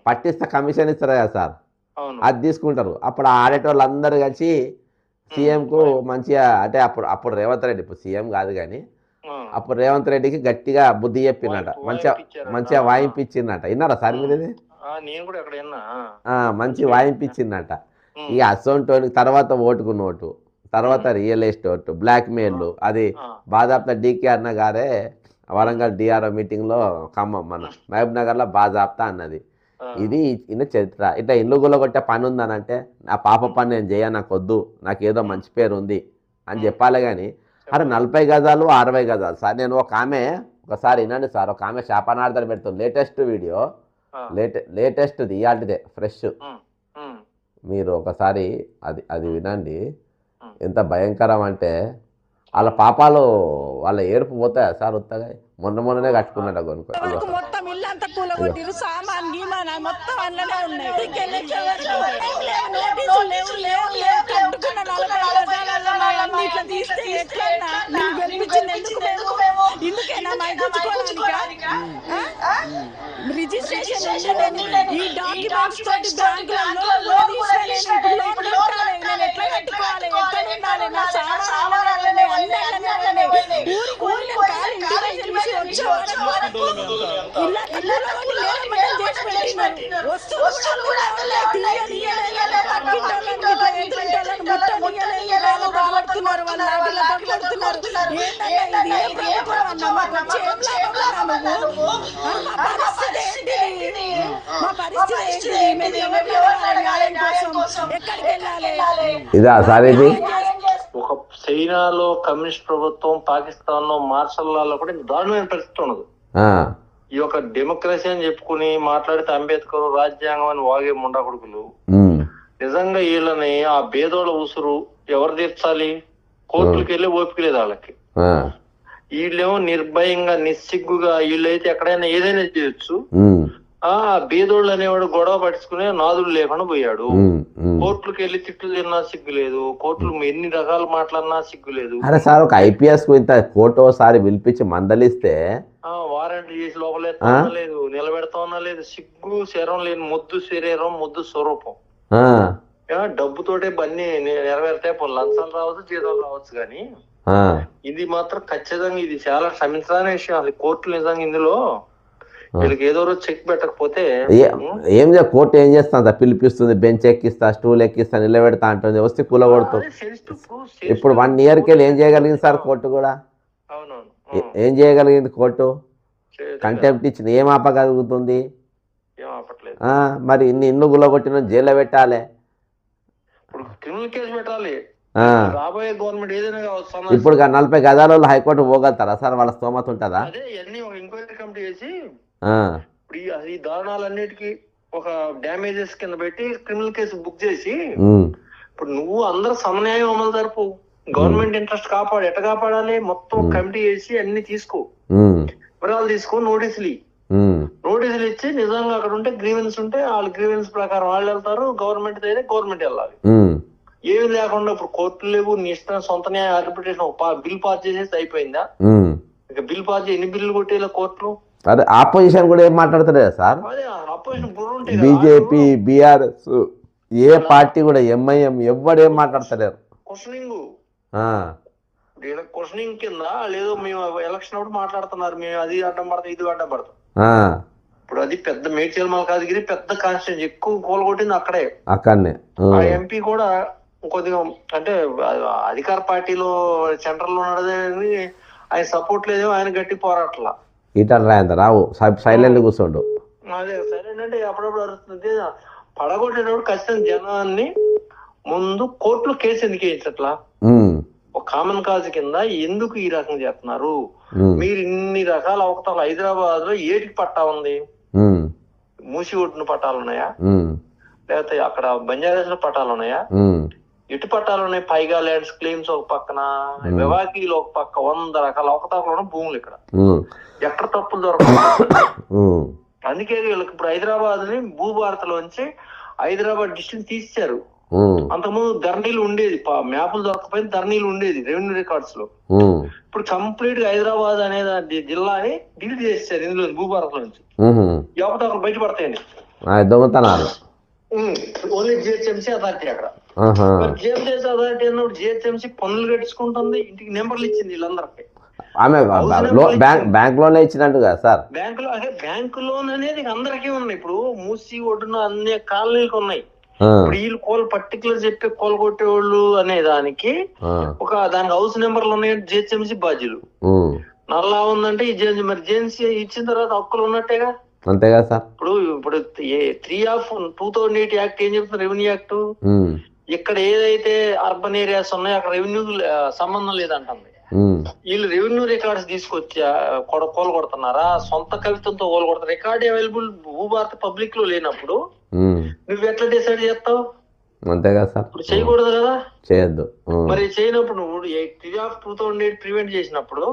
పట్టిస్తే కమిషన్ ఇస్తారు కదా సార్, అది తీసుకుంటారు. అప్పుడు ఆడేటోళ్ళు అందరు కలిసి సీఎంకు మంచిగా అంటే అప్పుడు రేవంత్ రెడ్డి, ఇప్పుడు సీఎం కాదు కానీ అప్పుడు రేవంత్ రెడ్డికి గట్టిగా బుద్ధి చెప్పినట, మంచిగా వాయింపించిందట. విన్నారా సార్ మీరు ఇది? మంచి వాయింపించిందట. ఇక అసోంటోనికి తర్వాత ఓటుకు నోటు, తర్వాత రియల్ ఎస్టేట్ బ్లాక్మెయిల్, అది బాజాప్తా డీకే అన్న గారే వరంగల్ డిఆర్ఓ మీటింగ్లో ఖమ్మం మన మహబూబ్ నగర్లో బాజాప్తా అన్నది. ఇది ఇన్న చరిత్ర. ఇట్లా ఇల్లు గుల్లగొట్టే పని ఉందనంటే నా పాప పని నేను చేయ, నాకు వద్దు, నాకు ఏదో మంచి పేరు ఉంది అని చెప్పాలి. కానీ అరే 40 గజాలు 60 గజాలు సార్. నేను ఒకసారి వినండి సార్, ఒక ఆమె శాపనార్థం పెడుతుంది లేటెస్ట్ వీడియో, లేటెస్ట్ది ఇయాల్టిదే ఫ్రెష్. మీరు ఒకసారి అది వినండి. ఎంత భయంకరం అంటే వాళ్ళ పాపాలు వాళ్ళ ఏడుపు పోతాయా సార్ ఉత్తగా? మొన్ననే కట్టుకున్నట్టు కొనుక్కో. మొత్తం ఇల్లంతా కూలగొట్టిరు, సామాన్ గీమాన్ మొత్తం అందులోనే ఉన్నాయి. రిజిస్ట్రేషన్ ఈ డాక్యుమెంట్స్ తోటి బ్యాంకులలో లోన్ ఎట్లా కట్టుకోవాలి, ఎక్కడ ఉండాలి, నా సామాన్ ఇదా సార్ ఇది? ఒక చైనాలో కమ్యూనిస్ట్ ప్రభుత్వం, పాకిస్తాన్ లో మార్షల్ లాలో కూడా దారుణమైన పరిస్థితి ఉన్నది. ఈ యొక్క డెమోక్రసీ అని చెప్పుకుని మాట్లాడితే అంబేద్కర్ రాజ్యాంగం అని వాగే ముండా కొడుకులు నిజంగా వీళ్ళని ఆ భేదోళ ఉసురు ఎవరు తీర్చాలి? కోర్టులకు వెళ్ళి ఓపిక లేదు వాళ్ళకి. వీళ్ళేమో నిర్భయంగా నిస్సిగ్గుగా వీళ్ళైతే ఎక్కడైనా ఏదైనా చేయొచ్చు. ఆ బీదోళ్ళు అనేవాడు గొడవ పట్టుకునే నాదులు లేకుండా పోయాడు. కోర్టులకు వెళ్ళి తిట్లు తిన్నా సిగ్గు లేదు, కోర్టులు ఎన్ని రకాలు మాట్లాడినా సిగ్గు లేదు. అరే సార్ ఒక ఐపీఎస్ ఇంత కోర్టు ఒకసారి పిలిపించి మందలిస్తే వారెంట్లు చేసి లోపలేస్తా లేదు, నిలబెడతా ఉన్నా లేదు. సిగ్గు శరం లేని మొద్దు శరీరం, మొద్దు స్వరూపం. డబ్బుతోటే బన్నీ నెరవేరితే లంచాలు రావచ్చు, జీతాలు రావచ్చు, కానీ ఇది మాత్రం ఖచ్చితంగా ఇది చాలా క్షమించడానికి విషయం. అసలు కోర్టులు నిజంగా ఇందులో వీళ్ళకి ఏదో రోజు చెక్ పెట్టకపోతే ఏం కోర్టు ఏం చేస్తా, పిలిపిస్తుంది, బెంచ్ ఎక్కిస్తా, స్టూల్ ఎక్కిస్తా, నిలబెడతా అంటుంది, వస్తే కూలగొడుతూ. ఇప్పుడు 1 yearకి వెళ్ళి ఏం చేయగలిగింది సార్ కోర్టు కూడా? ఏం చేయగలిగింది కోర్టు? కంటెంప్ట్ ఇచ్చిన ఏం ఆపగలుగుతుంది? మరి ఇన్ని ఇల్లు గుల్లగొట్టిన జైల్లో పెట్టాలి, క్రిమినల్ కేసు పెట్టాలి. రాబోయే గవర్నమెంట్ ఏదైనా కావచ్చు. ఇప్పుడు 40 గజాలలో హైకోర్టు పోగలుగుతారా సార్? వాళ్ళ స్తోమత ఉంటుందా? అదే ఇవన్నీ ఒక ఎంక్వైరీ కమిటీ చేసి ఇప్పుడు ఈ దారుణాలన్నిటికీ ఒక డ్యామేజెస్ కింద పెట్టి క్రిమినల్ కేసు బుక్ చేసి ఇప్పుడు నువ్వు అందరూ సమన్యాయం అమలు జరుపు, గవర్నమెంట్ ఇంట్రెస్ట్ కాపాడు. ఎట్ట కాపాడాలి? మొత్తం కమిటీ వేసి అన్ని తీసుకో, వివరాలు తీసుకో, నోటీసులు ఇచ్చి నిజంగా అక్కడ ఉంటే గ్రీవెన్స్ ఉంటే వాళ్ళ గ్రీవెన్స్ ప్రకారం వాళ్ళు వెళ్తారు, గవర్నమెంట్ అయితే గవర్నమెంట్ వెళ్ళాలి. ఏమి లేకుండా ఇప్పుడు కోర్టులు లేవు, నీ ఇష్టం సొంత న్యాయ ఆర్బిట్రేషన్ బిల్ పాస్ చేసేసి అయిపోయిందా? ఇక బిల్ పాస్ చేసి ఎన్ని బిల్లు కొట్టేలా కోర్టులు? అదే ఆపోజిషన్ కూడా ఏం మాట్లాడతలేదు సార్. అదే ఆపోజిషన్ బుర్ర ఉంటే బీజేపీ, బీఆర్ఎస్, ఏ పార్టీ కూడా, ఎంఐఎం ఎవడు ఏం మాట్లాడతలేరు. క్వశ్చనింగ్ కింద లేదో మేము ఎలక్షన్ అప్పుడు మాట్లాడుతున్నారు, మేము అది అడ్డం పడతాం ఇది అడ్డం పడతాం. ఇప్పుడు అది పెద్ద మేడ్చల్ మల్కాజ్గిరి పెద్ద కాన్స్టిట్యూన్సీ, ఎక్కువ గోల్ కొట్టింది అక్కడనే. ఆ ఎంపీ కూడా కొద్దిగా అంటే అధికార పార్టీలో సెంట్రల్ లో ఉన్నదని ఆయన సపోర్ట్ లేదేమో, ఆయన గట్టి పోరాట్లా. ఈటల రాజేందర్ రావు సైలెంట్ కూర్చోండు. అదే సైలెంట్ అంటే అప్పుడప్పుడు అరుస్తుంది. పడగొట్టేటప్పుడు ఖచ్చితంగా జనాన్ని ముందు కోర్టులో కేసు ఎందుకు వేయించట్లా? ఒక కామన్ కాజ్ కింద ఎందుకు ఈ రకం చేస్తున్నారు మీరు? ఇన్ని రకాల అవకతాలు హైదరాబాద్ లో ఏటికి పట్టా ఉంది? మూసి ఒడ్డున పట్టాలు ఉన్నాయా, లేకపోతే అక్కడ బంజారాస్ లో పట్టాలు ఉన్నాయా? ఎటు పట్టాలు ఉన్నాయి? పైగా ల్యాండ్స్ క్లెయిమ్స్ ఒక పక్కన, వివాకీలు ఒక పక్క, 100 రకాల అవకతాలు భూములు ఇక్కడ. ఎక్కడ తప్పులు దొరకదు. అందుకే వీళ్ళకి ఇప్పుడు హైదరాబాద్ ని భూభారతలోంచి హైదరాబాద్ డిస్ట్రిక్ట్ తీసేశారు. అంతకుముందు ధరణీలు ఉండేది, మ్యాపులు దొరకపోయిన ధరణీలు ఉండేది రెవెన్యూ రికార్డ్స్ లో. ఇప్పుడు కంప్లీట్ గా హైదరాబాద్ అనేది జిల్లాని డిలీట్ చేశారు ఇందులో భూభారతలో నుంచి. ఎవరితో అక్కడ బయటపడతాయండి దొంగతనాలు. ఓన్లీ జిహెచ్ఎంసీ అథారిటీ అక్కడ. జిహెచ్ఎంసీ అథారిటీ అన్నప్పుడు జిహెచ్ఎంసీ పన్నులు కట్టించుకుంటుంది, ఇంటికి నెంబర్లు ఇచ్చింది వీళ్ళందరికీ. ఆమె బ్యాంక్ లోనే ఇచ్చినట్టు కదా సార్? బ్యాంకు లోన్ అనేది అందరికీ ఉన్నాయి. ఇప్పుడు మూసి ఒడ్డున అన్ని కాలనీలకు ఉన్నాయి. ఇప్పుడు వీళ్ళు కోల్ పర్టికులర్ చెప్పి కోల్ కొట్టేవాళ్ళు అనే దానికి దానికి హౌస్ నెంబర్లు ఉన్నాయి, జిహెచ్ఎంసీ బాధ్యులు. నల్లా ఉందంటే ఈ మరి జిహెచ్ఎంసీ ఇచ్చిన తర్వాత హక్కులు ఉన్నట్టేగా. అంతేగా సార్. ఇప్పుడు 3/2008 యాక్ట్ ఏం చెప్తుంది? Revenue act. ఇక్కడ ఏదైతే అర్బన్ ఏరియాస్ ఉన్నాయో అక్కడ రెవెన్యూ సంబంధం లేదంటుంది. వీళ్ళు రెవెన్యూ రికార్డ్స్ తీసుకొచ్చి కోలు కొడుతున్నారా? సొంత కవితంతో కోలు కొడతారు. రికార్డ్ అవైలబుల్ భూభారత పబ్లిక్ లో లేనప్పుడు నువ్వు ఎట్లా డిసైడ్ చేస్తావు? అంతేగా సార్. ఇప్పుడు చేయకూడదు కదా, చేయొద్దు. మరి చేయనప్పుడు నువ్వు 3/2008 ప్రివెంట్ చేసినప్పుడు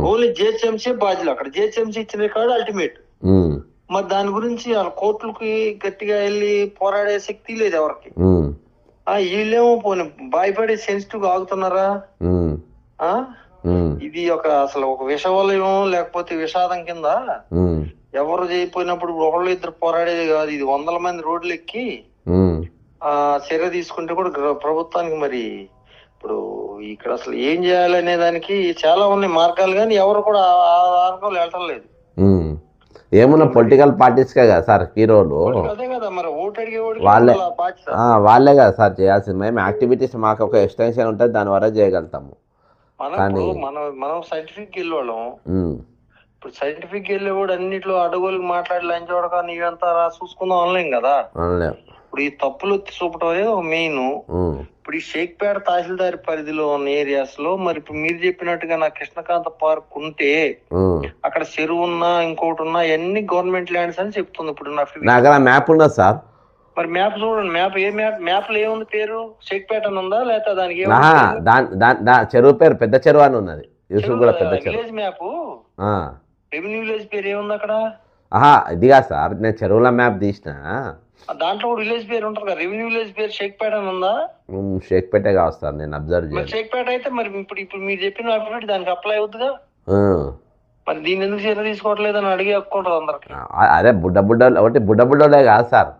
ఓన్లీ జిహెచ్ఎంసీ బాధ్యులు. అక్కడ జిహెచ్ఎంసీ ఇచ్చిన రికార్డు అల్టిమేట్. మరి దాని గురించి కోర్టులకి గట్టిగా వెళ్ళి పోరాడే శక్తి లేదు ఎవరికి. వీళ్ళేమో పోనీ భయపడి సెన్సిటివ్ గా ఆగుతున్నారా? ఇది అసలు ఒక విషవలయం లేకపోతే విషాదం కింద ఎవరు చేయకపోయినప్పుడు ఒకళ్ళు ఇద్దరు పోరాడేది కాదు. ఇది 100 మంది రోడ్లు ఎక్కి చర్య తీసుకుంటే కూడా ప్రభుత్వానికి మరి ఇప్పుడు ఇక్కడ అసలు ఏం చేయాలనే దానికి చాలా ఉన్నాయి మార్గాలు, కానీ ఎవరు కూడా ఆ మార్గాలు వెళ్ళటం లేదు. ఏమన్నా పొలిటికల్ పార్టీస్కే కదా సార్ హీరోలు? అదే కదా మరి ఓటు అడిగే వాళ్ళే కదా సార్ చేయాల్సింది. మేము యాక్టివిటీస్ మాకు ఒక ఎక్స్టెన్షన్ ఉంటుంది, దాని వల్ల చేయగలుగుతాము. మనం సైంటిఫిక్ వెళ్ళేవాళ్ళం. ఇప్పుడు సైంటిఫిక్ వెళ్ళేవాడు అన్నిట్లో అడుగులకు మాట్లాడి లంచ్ చూడక నీవంతా చూసుకుందాం అనలేం కదా. ఇప్పుడు ఈ తప్పులు చూపటం అనేది ఒక మెయిన్. ఇప్పుడు ఈ షేక్పేట తహసీల్దార్ పరిధిలో ఉన్న ఏరియాస్ లో మరి ఇప్పుడు మీరు చెప్పినట్టుగా నా కృష్ణకాంత పార్క్ ఉంటే అక్కడ చెరువు ఉన్నా ఇంకోటి ఉన్నా అన్ని గవర్నమెంట్ ల్యాండ్స్ అని చెప్తుంది. ఇప్పుడు నాకు మ్యాప్ ఉన్నది సార్. మరి మ్యాప్ చూడండి, మ్యాప్ లో ఏముంది పేరు? షేక్పేట అని ఉందా లేకపోతే దానికి చెరువు పేరు పెద్ద చెరువు అని ఉన్నది. విలేజ్ మ్యాప్ రెవెన్యూ విలేజ్ పేరు ఏముంది అక్కడ? ఇదిగా సార్ నేను చెరువుల మ్యాప్ తీసిన దాంట్లో కూడా విలేజ్ పేరు ఉంటుంది కదా. రెవెన్యూ విలేజ్ పేరు షేక్పేట అని ఉందా? షేక్పేటే కాదు సార్, నేను అబ్జర్వ్ చేయాలి. షేక్పేట అయితే మరి ఇప్పుడు మీరు చెప్పిన అఫిడవిట్ దానికి అప్లై అవుతుందిగా. మరి దీన్ని ఎందుకు చర్య తీసుకోవట్లేదు అని అడిగి ఒక్కుంటారు అందరికి. అదే బుడ్డోళ్ళే కాదు సార్,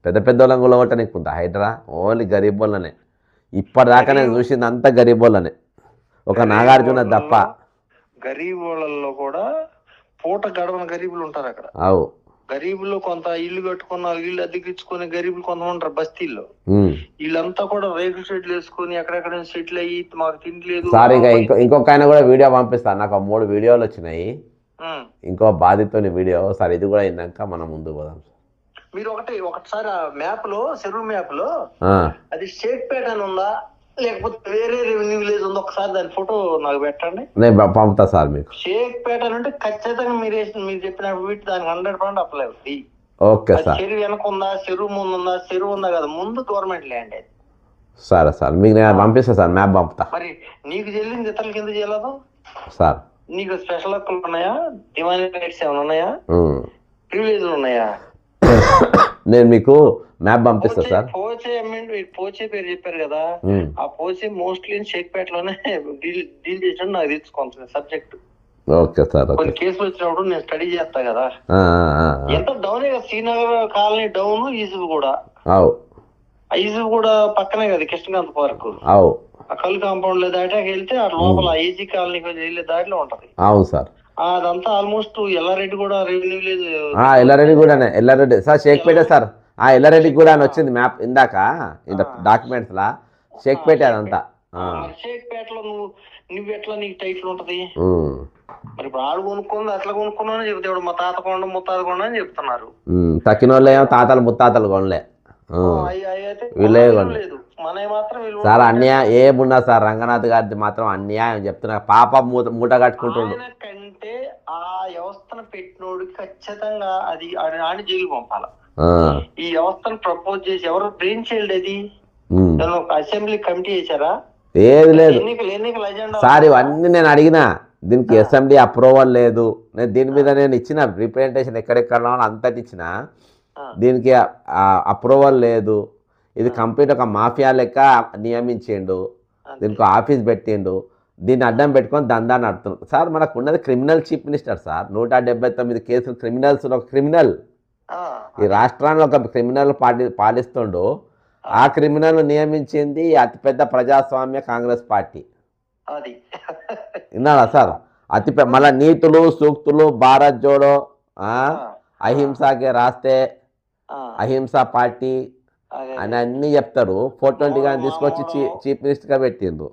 పెద్ద పెద్ద వాళ్ళని కూడా కొట్టనికుంటా హైదరా. ఓన్లీ గరీబ్ వాళ్ళనే ఇప్పటిదాకా నేను చూసింది అంతా గరీబ్ వాళ్ళనే, ఒక నాగార్జున తప్ప. గరీబ్ వాళ్ళల్లో కూడా పూట గడవని గరీబులు ఉంటారు అక్కడ. గరీబుల్లో కొంత ఇల్లు కట్టుకున్న ఇల్లు అద్దెకిచ్చుకునే గరీబులు కొంతమంది ఉంటారు బస్తీల్లో. వీళ్ళంతా కూడా రేకుల షెడ్లు వేసుకుని ఎక్కడెక్కడ సెటిల్ అయ్యి మాకు తిండి లేదు సార్. ఇంకొక ఆయన కూడా వీడియో పంపిస్తాను, నాకు 3 వీడియోలు వచ్చినాయి. ఇంకో బాధితుని వీడియో సార్, ఇది కూడా అయినాక మనం ముందుకు పోదాం. మీరు ఒకసారి మ్యాప్ లో చెరువు మ్యాప్ లో అది షేక్పేట అని ఉందా లేకపోతే వేరే రెవెన్యూ విలేజ్ ఉంది, ఒకసారి దాని ఫోటో నాకు పెట్టండి. నేను పంపుతా సార్ మీకు. షేక్పేట అంటే ఖచ్చితంగా మీరు చెప్పిన వీటి దానికి 100% అప్లై అవుతుంది. Okay sir. చెరువు వెనక ఉందా, చెరువు ముందు ఉందా, చెరువు ఉందా కదా, ముందు గవర్నమెంట్ ల్యాండ్ అది. సరే సార్, మీకు నేను పంపిస్తా సార్, మ్యాప్ పంపుతా. మరి నీకు చెల్లింది ఇతరులకి ఎందుకు చేయలేదు సార్? నీకు స్పెషల్ హక్కులు ఉన్నాయా, డివైన్ రైట్స్ ఏమైనా ఉన్నాయా, ప్రివిలేజ్లు ఉన్నాయా? నేను మీకు మ్యాప్ పంపిస్తా సార్. పోచే పేరు చెప్పారు కదా, ఆ పోచే మోస్ట్లీ షేక్పేటలోనే డీల్ చేసినట్టు నాకు తెలుసుకుంటుంది సబ్జెక్ట్. Okay sir. కొన్ని కేసులు వచ్చినప్పుడు నేను స్టడీ చేస్తా కదా. ఎంత డౌనే కదా, శ్రీనగర్ కాలనీ డౌన్, ఈజు కూడా ఈజు కూడా పక్కనే కదా కృష్ణకాంత్ పార్క్. ఆ కల్ కాంపౌండ్ లో దాటాక వెళ్తే ఆ లోపల ఈజీ కాలనీకి వెళ్ళే దారిలో ఉంటది. అవును సార్. అదంతా ఆల్మోస్ట్ ఎల్లారెడ్డి కూడా రెవెన్యూ విలేజ్. ఎల్లారెడ్డి కూడానే, ఎల్లారెడ్డి సార్, షేక్పేట సార్. ఎల్లారెడ్డి కూడా అని వచ్చింది మ్యాప్ ఇందాక డాక్యుమెంట్స్ లా, షేక్పేట అదంతా. షేక్పేటలో నువ్వు ఎట్లా నీకు టైటిల్ ఉంటది? మరి ఇప్పుడు ఆడు కొనుక్కుంది అట్లా కొనుక్కున్నా అని చెప్తే మా తాత కొండ ముత్తాత కొండ అని చెప్తున్నారు. తక్కిన వాళ్ళు ఏమో తాతలు ముత్తాతలు కొనలే, వీళ్ళే కొనలే సార్. అన్యాయం ఏమున్నా సార్, రంగనాథ్ గారిది మాత్రం అన్యాయం చెప్తున్నా. పాప మూట కట్టుకుంటుండు కంటే ఆ వ్యవస్థను పెట్టినోడికి ఖచ్చితంగా అది ఆడి జైలు పంపాల. ఈ వ్యవస్థను ప్రపోజ్ చేసి ఎవరు బ్రెయిన్ చైల్డ్ అది? అసెంబ్లీ కమిటీ చేశారా? ఏది లేదు ఎన్నికల ఎజెండా సార్. ఇవన్నీ నేను అడిగినా, దీనికి అసెంబ్లీ అప్రూవల్ లేదు. నేను దీని మీద నేను ఇచ్చిన రిప్రజెంటేషన్ ఎక్కడెక్కడ అంతటి ఇచ్చిన, దీనికి అప్రూవల్ లేదు. ఇది కంప్లీట్ ఒక మాఫియా లెక్క నియమించిండు, దీనికి ఆఫీస్ పెట్టిండు, దీన్ని అడ్డం పెట్టుకొని దందా నడుతున్నాడు సార్. మనకు ఉన్నది క్రిమినల్ చీఫ్ మినిస్టర్ సార్. 179 కేసులు, క్రిమినల్స్. ఒక క్రిమినల్ ఈ రాష్ట్రాన్ని ఒక క్రిమినల్ పాలిస్తుండు. ఆ క్రిమినల్ నియమించింది అతిపెద్ద ప్రజాస్వామ్య కాంగ్రెస్ పార్టీ. విన్నారా సార్? మళ్ళీ నీతులు సూక్తులు, భారత్ జోడో, అహింసాకే రాస్తే అహింసా పార్టీ అని అన్ని చెప్తారు. 420 గాని తీసుకొచ్చి చీఫ్ మినిస్టర్ గా పెట్టిండ్రు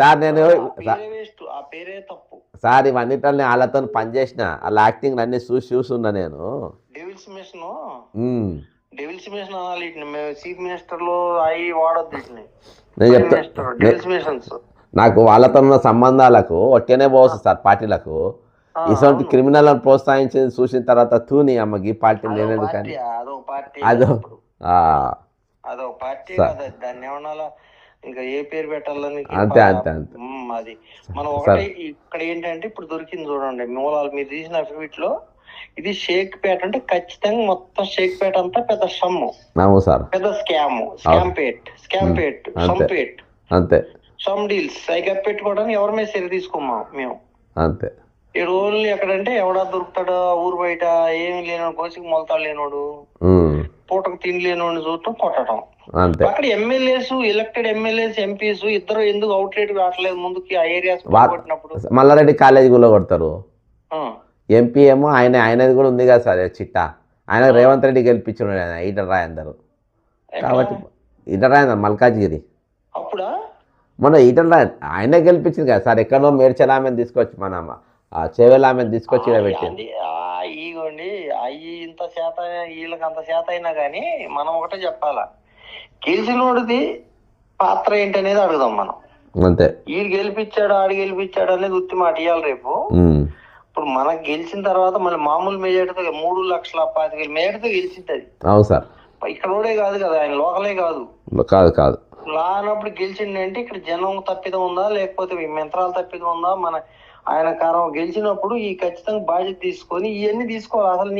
సార్. నేను సార్ ఇవన్నిటిలో వాళ్ళతో పనిచేసిన, వాళ్ళ యాక్టింగ్ అన్ని చూస్తున్నా నేను. నేను చెప్తా, నాకు వాళ్ళతో ఉన్న సంబంధాలకు ఒట్టేనే పోవచ్చు సార్ పార్టీలకు. ఇటువంటి క్రిమినల్ ప్రోత్సహించి చూసిన తర్వాత తూని అమ్మకి పార్టీ లేనది కానీ అదో దాన్ని ఏమన్నా ఇంకా ఏ పేరు పెట్టాలని అంతే అంతే అంతే. అది మనం ఒకటే ఇక్కడ ఏంటంటే ఇప్పుడు దొరికింది చూడండి మూలాలు మీరు తీసిన వీటిలో. ఇది షేక్పేట అంటే ఖచ్చితంగా మొత్తం షేక్పేట అంతా పెద్ద సమ్ము, పెద్ద స్కాంపేట్ అంతే. సమ్ డీల్స్ అవి పెట్టుకోవడానికి ఎవరి మీద చర్య తీసుకోమా మేము అంతే. ఈ రోజులు ఎక్కడంటే ఎవడా దొరుకుతాడా ఊరు బయట ఏమి లేనోడు, కోసికి మొలతాడు లేనోడు, పూటకు తిండి లేనోడిని చూడటం కొట్టడం. అక్కడ ఎమ్మెల్యేస్, ఎలక్టెడ్ ఎమ్మెల్యేస్, ఎంపీస్ ఇద్దరు ఎందుకు అవుట్లెట్ రావట్లేదు ముందుకి? ఆ ఏరియాస్ కొట్టినప్పుడు మల్లారెడ్డి కాలేజీ కూడా కొడతారు. ఎంపీ ఏమో ఆయనది కూడా ఉంది కదా సార్ చిట్టా. ఆయన రేవంత్ రెడ్డి గెలిపించున్నాడు ఆయన ఈటల రాజేందర్. కాబట్టి ఈటల రాజేందర్ మల్కాజ్గిరి అప్పుడా మొన్న ఈటల ఆయనే గెలిపించింది కదా సార్. ఎక్కడో మేడ్చలామెను తీసుకొచ్చి మన చేవెలామెను తీసుకొచ్చి పెట్టింది. ఇగోండి అవి ఇంత శాత వీళ్ళకి అంత శాత అయినా కానీ మనం ఒకటే చెప్పాలా, గెలిచినోడిది పాత్ర ఏంటనేది అడుగుదాం మనం. అంతే. ఈడు గెలిపించాడు ఆడు గెలిపించాడు అనేది ఉత్తి మాట ఇవ్వాలి రేపు. ఇప్పుడు మనకు గెలిచిన తర్వాత మళ్ళీ మామూలు మెజార్టీతో 3,25,000 మెజార్టీతో గెలిచింది అది. అవును సార్. ఇక్కడోడే కాదు కదా, ఆయన లోకలే కాదు కాదు లానప్పుడు గెలిచిందంటే ఇక్కడ జనం తప్పిదం ఉందా లేకపోతే యంత్రాలు తప్పిదం ఉందా? మన ఆయన కారం గెలిచినప్పుడు ఈ ఖచ్చితంగా బాధ్యత తీసుకొని ఇవన్నీ తీసుకోవాలి. అసలు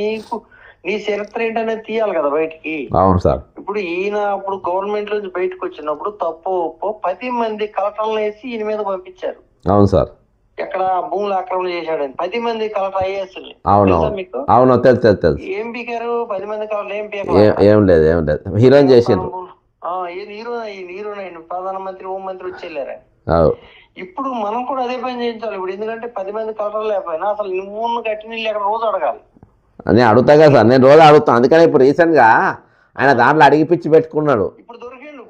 నీ చరిత్ర ఏంటనేది తీయాలి కదా బయటికి. అవును సార్. ఇప్పుడు ఈయన అప్పుడు గవర్నమెంట్ నుంచి బయటకు వచ్చినప్పుడు తప్పు 10 మంది కలెక్టర్లను వేసి ఈయన మీద పంపించారు. అవును సార్. ఎక్కడ భూములు ఆక్రమణ చేశాడని 10 మంది కలెక్టర్ ఐఏఎస్. మీకు అవును తెలుసు. ఏం పీకారు 10 మంది కలెక్టర్? ఏం లేదు హీరోయిన్ చేసిండ్రు. హీరోయిన్ ప్రధానమంత్రి హోంమంత్రి వచ్చేళ్ళారా? ఇప్పుడు మనం కూడా అదే పని చేయించాలి. ఇప్పుడు ఎందుకంటే 10 మంది కలెక్టర్ లేకపోయినా అసలు నువ్వు కట్టి నీళ్ళు ఎక్కడ రోజు అడగాలి. నేను అడుగుతా కదా సార్, నేను రోజు అడుగుతాను. అందుకని ఇప్పుడు రీసెంట్ గా ఆయన దాంట్లో అడిగిపిచ్చి పెట్టుకున్నాడు. ఇప్పుడు దొరికిండు.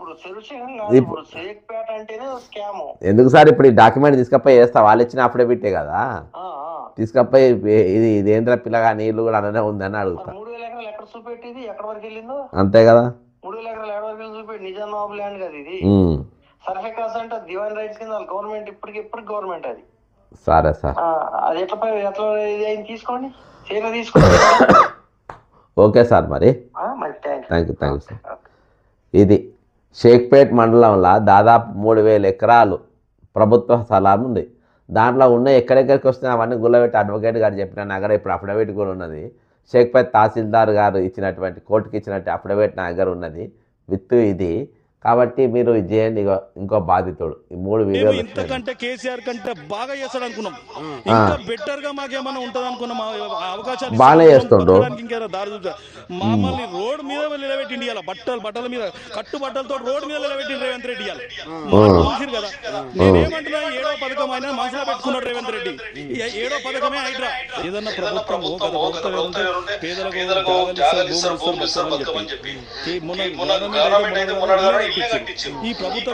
ఇప్పుడు షేక్పేట అంటేనే స్కామ్. ఎందుకు సార్ ఇప్పుడు ఈ డాక్యుమెంట్ తీసుకపోయి వేస్తా, వాళ్ళు ఇచ్చిన అఫిడవిటే కదా, తీసుకపోయి ఇది ఏంద్ర పిల్లగా నీళ్లు కూడా అననే ఉందని అడుగుతా. 3,000 ఎకరాలు ఎక్కడ చూపెట్టింది, ఎక్కడ వరకు వెళ్ళిందో అంతే కదా. 3,000 ఎకరాలు ఏడవకి చూపెట్టి నిజాం నవాబు ల్యాండ్ కదా ఇది. సర్వే కాస్ట్ అంటే దివాన్ రైట్స్ కింద గవర్నమెంట్ ఇప్పటికి గవర్నమెంట్ అది. సరే సార్, అది ఎట్లా ఇది అయింది తీసుకోండి, చర్య తీసుకోండి. ఓకే సార్, మరి థ్యాంక్ యూ సార్. ఇది షేక్పేట్ మండలంలో దాదాపు 3,000 ఎకరాలు ప్రభుత్వ స్థలం ఉంది. దాంట్లో ఉన్న ఎక్కడెక్కడికి వస్తే అవన్నీ గుల్లబెట్టి అడ్వకేట్ గారు చెప్పిన నా దగ్గర ఇప్పుడు అఫిడవిట్ కూడా ఉన్నది. షేక్పేట్ తహసీల్దార్ గారు ఇచ్చినటువంటి కోర్టుకి ఇచ్చినట్టు అఫిడవిట్ నా దగ్గర ఉన్నది విత్ ఇది. కాబట్టి మీరు ఇది చేయండి. ఇంకో బాధితుడు ఈ 3 వీడియోలు ఇంతకంటే కేసీఆర్ కంటే బాగా చేస్తాడు అనుకున్నాం, ఇంకా బెటర్ గా మాకేమైనా ఉంటది అనుకున్నాం. అవకాశాలు బాగానే చేస్తుండ్రు. మమ్మల్ని రోడ్ మీద నిలబెట్టిండి, బట్టల మీద బట్టలతో రోడ్ మీద నిలబెట్టింది రేవంత్ రెడ్డి. చూసిరు కదా, నేనేమంటున్నా, 7వ పథకం అయినా మనసులో పెట్టుకున్నాడు రేవంత్ రెడ్డి. 7వ పథకమే హైడ్రా. ఏదన్నా ప్రభుత్వం గత ప్రభుత్వం ఏదంటే పేదలకు ఈ ప్రభుత్వం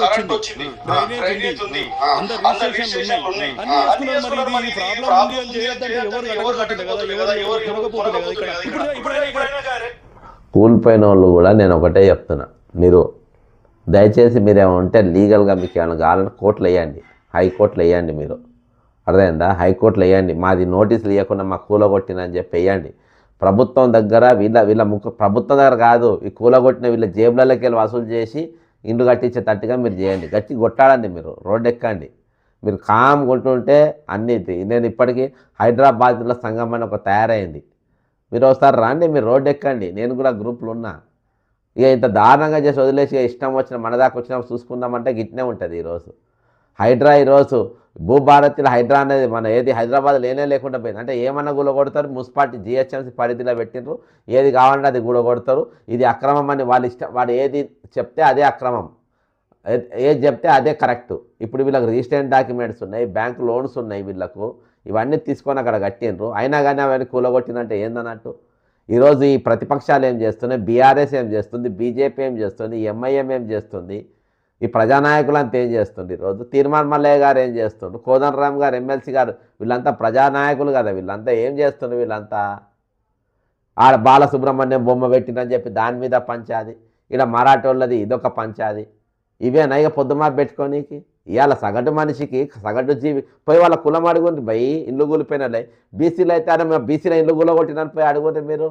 కరెంట్ వచ్చింది, డ్రైనేజ్ ఉంది, అందరు రిజిస్ట్రేషన్లు ఉన్నాయి, అన్ని వేసుకున్నారు. మరి ఇది ప్రాబ్లం ఉంది అని చేయొద్దంటే ఎవరు కట్టిండే కదా, ఎవరు తిరగపోతుండే కదా. ఇక్కడ కూలిపోయిన వాళ్ళు కూడా నేను ఒకటే చెప్తున్నా, మీరు దయచేసి మీరేమంటే లీగల్గా మీకు ఏమైనా కావాలని కోర్టులు వేయండి, హైకోర్టులు వేయండి. మీరు అర్థమైందా? హైకోర్టులు వేయండి. మాది నోటీసులు ఇవ్వకుండా మా కూలగొట్టినని చెప్పి వేయండి. ప్రభుత్వం దగ్గర వీళ్ళ ప్రభుత్వం దగ్గర కాదు, ఈ కూలగొట్టిన వీళ్ళ జేబులలోకి వెళ్ళి వసూలు చేసి ఇండ్లు కట్టించే తట్టుగా మీరు చేయండి. గట్టి కొట్టాడండి, మీరు రోడ్డు ఎక్కండి. మీరు కామ్ కొట్టుంటే అన్నీ. నేను ఇప్పటికీ హైదరాబాద్లో సంఘం అని ఒక తయారైంది. మీరు ఒకసారి రండి, మీరు రోడ్డు ఎక్కండి. నేను కూడా గ్రూపులు ఉన్నా. ఇక ఇంత దారుణంగా చేసి వదిలేసి ఇష్టం వచ్చిన మన దాకా వచ్చినప్పుడు చూసుకుందామంటే గిట్నే ఉంటుంది. ఈరోజు హైడ్రా, ఈరోజు భూభారతిలో హైడ్రా అనేది మన ఏది హైదరాబాద్ లేకుండా పోయింది. అంటే ఏమన్నా గులగొడతారు, మున్సిపాలిటీ జిహెచ్ఎంసీ పరిధిలో పెట్టిండ్రు, ఏది కావాలంటే అది గులగొడతారు. ఇది అక్రమం అని వాళ్ళ ఇష్టం, వాడు ఏది చెప్తే అదే అక్రమం, ఏది చెప్తే అదే కరెక్టు. ఇప్పుడు వీళ్ళకి రిజిస్టర్డ్ డాక్యుమెంట్స్ ఉన్నాయి, బ్యాంకు లోన్స్ ఉన్నాయి వీళ్ళకు, ఇవన్నీ తీసుకొని అక్కడ కట్టిండ్రు. అయినా కానీ అవన్నీ కూలగొట్టిందంటే ఏందన్నట్టు. ఈరోజు ఈ ప్రతిపక్షాలు ఏం చేస్తున్నాయి, బీఆర్ఎస్ ఏం చేస్తుంది, బీజేపీ ఏం చేస్తుంది, ఎంఐఎం ఏం చేస్తుంది, ఈ ప్రజానాయకులు అంతా ఏం చేస్తుంది. ఈరోజు తీర్మాన్ మల్లయ్య గారు ఏం చేస్తుండ్రు, కోదండరామ్ గారు, ఎమ్మెల్సీ గారు, వీళ్ళంతా ప్రజానాయకులు కదా. వీళ్ళంతా ఏం చేస్తున్నారు, వీళ్ళంతా ఆడ బాలసుబ్రహ్మణ్యం బొమ్మ పెట్టిందని చెప్పి దాని మీద పంచాది, ఇక్కడ మరాఠోళ్ళది ఇదొక పంచాది. ఇవేనా ఇక పొద్దుమా పెట్టుకోనీకి? ఇవాళ సగటు మనిషికి, సగటు జీవి పోయి వాళ్ళ కులం అడుగుండి, పోయి ఇల్లు కూలిపోయినలే. బీసీలు అయితే మేము బీసీలో ఇల్లు కూలగొట్టినని పోయి అడుగుండ్రి మీరు.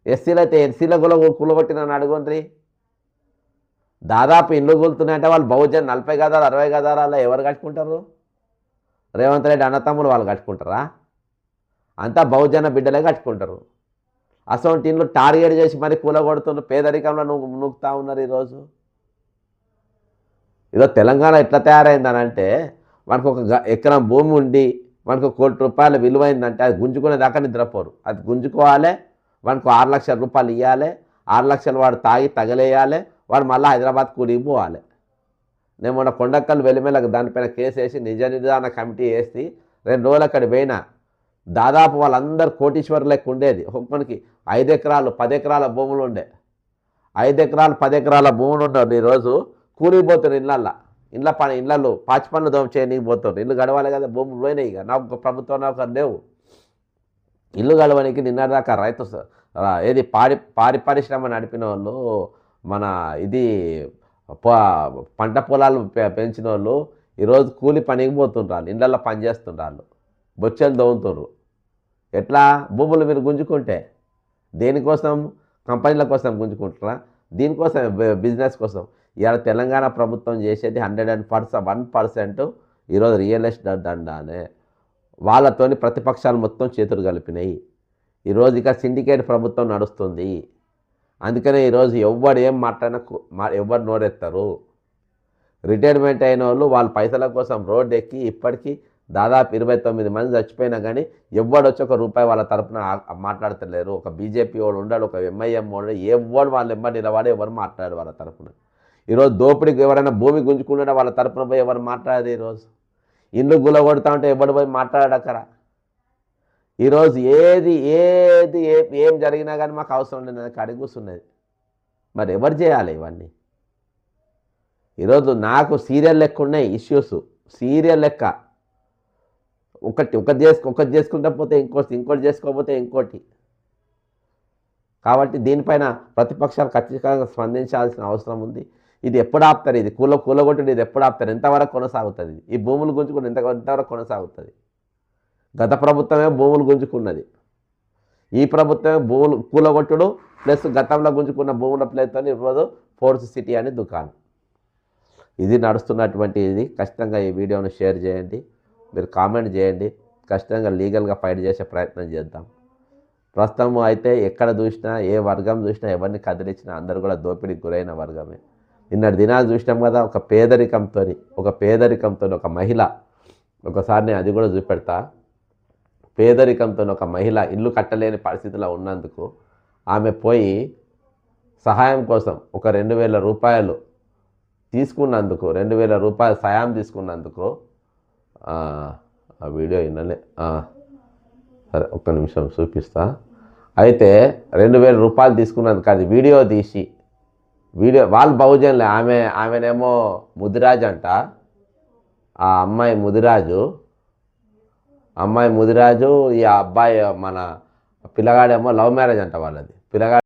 ఎస్సీలు అయితే ఎస్సీల కూలగొట్టినని అడుగుండ్రి. దాదాపు ఇల్లు కూలుతున్నాయంటే వాళ్ళు బహుజన్ 40 గదాలు 60 గదాలు ఎవరు కట్టుకుంటారు? రేవంత్ రెడ్డి అన్నతమ్ములు వాళ్ళు కట్టుకుంటారా? అంతా బహుజన బిడ్డలే కట్టుకుంటారు. అసలు ఇంట్లో టార్గెట్ చేసి మరి కూలగొడుతున్నారు, పేదరికంలో నూకుతా ఉన్నారు. ఈరోజు తెలంగాణ ఎట్లా తయారైందనంటే, మనకు ఒక ఎకరం భూమి ఉండి మనకు ₹1,00,00,000 విలువైందంటే అది గుంజుకునే దాకా నిద్రపోరు. అది గుంజుకోవాలి, మనకు 6 లక్షల రూపాయలు ఇవ్వాలి, 6 లక్షలు వాడు తాగి తగలేయాలి, వాడు మళ్ళీ హైదరాబాద్ కూడికి పోవాలి. నేను మొన్న కొండక్కలు వెలిమెలకు దానిపైన కేసు వేసి నిజ నిర్ధారణ కమిటీ వేసి 2 రోజులు అక్కడ పోయినా. దాదాపు వాళ్ళందరూ కోటీశ్వరులు లెక్క ఉండేది. ఒక్కొక్కరికి 5 ఎకరాలు 10 ఎకరాల భూములు ఉండే. 5 ఎకరాలు 10 ఎకరాల భూములు ఉండవు. ఈరోజు కూలిపోతారు ఇళ్ళల్లో పాచి పనులు దోమ చేయడానికి పోతారు. ఇల్లు గడవాలి కదా, భూములు పోయినాయి. ఇక నాకు ప్రభుత్వం నాకు లేవు ఇల్లు గడవడానికి. నిన్నదాకా రైతు ఏది పాడి పరిశ్రమ నడిపిన వాళ్ళు, మన ఇది పంట పొలాలు పెంచిన వాళ్ళు ఈరోజు కూలి పనికి పోతుండ్రాళ్ళు, ఇళ్ళల్లో పని చేస్తుండ్రాళ్ళు, బొచ్చెలు దోముతుండ్రు. ఎట్లా? భూములు మీరు గుంజుకుంటే దేనికోసం? కంపెనీల కోసం గుంజుకుంటారా? దీనికోసం, బిజినెస్ కోసం. ఇవాళ తెలంగాణ ప్రభుత్వం చేసేది 101% ఈరోజు రియల్ ఎస్టేట్ దండానే. వాళ్ళతోని ప్రతిపక్షాలు మొత్తం చేతులు కలిపినాయి. ఈరోజు ఇక సిండికేట్ ప్రభుత్వం నడుస్తుంది. అందుకనే ఈరోజు ఎవ్వడు ఏం మాట్లాడినా ఎవ్వరు నోరెత్తారు. రిటైర్మెంట్ అయిన వాళ్ళు వాళ్ళ పైసల కోసం రోడ్డు ఎక్కి ఇప్పటికీ దాదాపు 29 మంది చచ్చిపోయినా కానీ ఎవ్వడు వచ్చి ₹1 వాళ్ళ తరపున మాట్లాడతలేరు. ఒక బీజేపీ వాడు ఉండాడు, ఒక ఎంఐఎం వాడు, ఎవ్వడు వాళ్ళ ఎంబడి నిలబడి ఎవరు మాట్లాడారు వాళ్ళ తరపున. ఈరోజు దోపిడీకి ఎవరైనా భూమి గుంజుకుంటే వాళ్ళ తరపున పోయి ఎవరు మాట్లాడేది? ఈరోజు ఇల్లు గులగొడతా ఉంటే ఎవడు పోయి మాట్లాడక్కడ? ఈరోజు ఏది ఏం జరిగినా కానీ మాకు అవసరం లేదు, నాకు అడిగి కూర్చున్నది. మరి ఎవరు చేయాలి ఇవన్నీ? ఈరోజు నాకు సీరియల్ లెక్క ఉన్నాయి ఇష్యూస్, సీరియల్ లెక్క. ఒకటి చేసుకుంటా పోతే ఇంకోటి చేసుకోకపోతే ఇంకోటి. కాబట్టి దీనిపైన ప్రతిపక్షాలు ఖచ్చితంగా స్పందించాల్సిన అవసరం ఉంది. ఇది ఎప్పుడు ఆపుతారు? ఇది కూలగొట్టుడు ఇది ఎప్పుడు ఆపుతారు? ఎంతవరకు కొనసాగుతుంది? ఈ భూములు గుంజుకుని ఎంతవరకు కొనసాగుతుంది? గత ప్రభుత్వమే భూములు గుంజుకున్నది, ఈ ప్రభుత్వమే భూములు కూలగొట్టుడు ప్లస్ గతంలో గుంజుకున్న భూముల ప్లేస్తో ఈరోజు ఫోర్త్ సిటీ అని దుకాణం. ఇది నడుస్తున్నటువంటి ఇది. ఖచ్చితంగా ఈ వీడియోను షేర్ చేయండి, మీరు కామెంట్ చేయండి. ఖచ్చితంగా లీగల్గా ఫైట్ చేసే ప్రయత్నం చేద్దాం. ప్రస్తుతం అయితే ఎక్కడ చూసినా ఏ వర్గం చూసినా ఎవరిని కదిలించినా అందరూ కూడా దోపిడీకి గురైన వర్గమే. నిన్నటి దినాలు చూసినాం కదా, ఒక పేదరికంతో ఒక మహిళ, ఒకసారి నేను అది కూడా చూపెడతా. పేదరికంతో ఒక మహిళ ఇల్లు కట్టలేని పరిస్థితిలో ఉన్నందుకు ఆమె పోయి సహాయం కోసం ఒక 2000 రూపాయలు తీసుకున్నందుకు, 2000 రూపాయలు సాయం తీసుకున్నందుకు ఆ వీడియో వినలే, సరే ఒక్క నిమిషం చూపిస్తా. అయితే 2000 రూపాయలు తీసుకున్నందుకు అది వీడియో తీసి వాళ్ళు బహుజనులే, ఆమెనేమో ముదిరాజు అంట. ఆ అమ్మాయి ముదిరాజు, ఈ అబ్బాయి మన పిల్లగాడేమో లవ్ మ్యారేజ్ అంట వాళ్ళది. పిల్లగాడు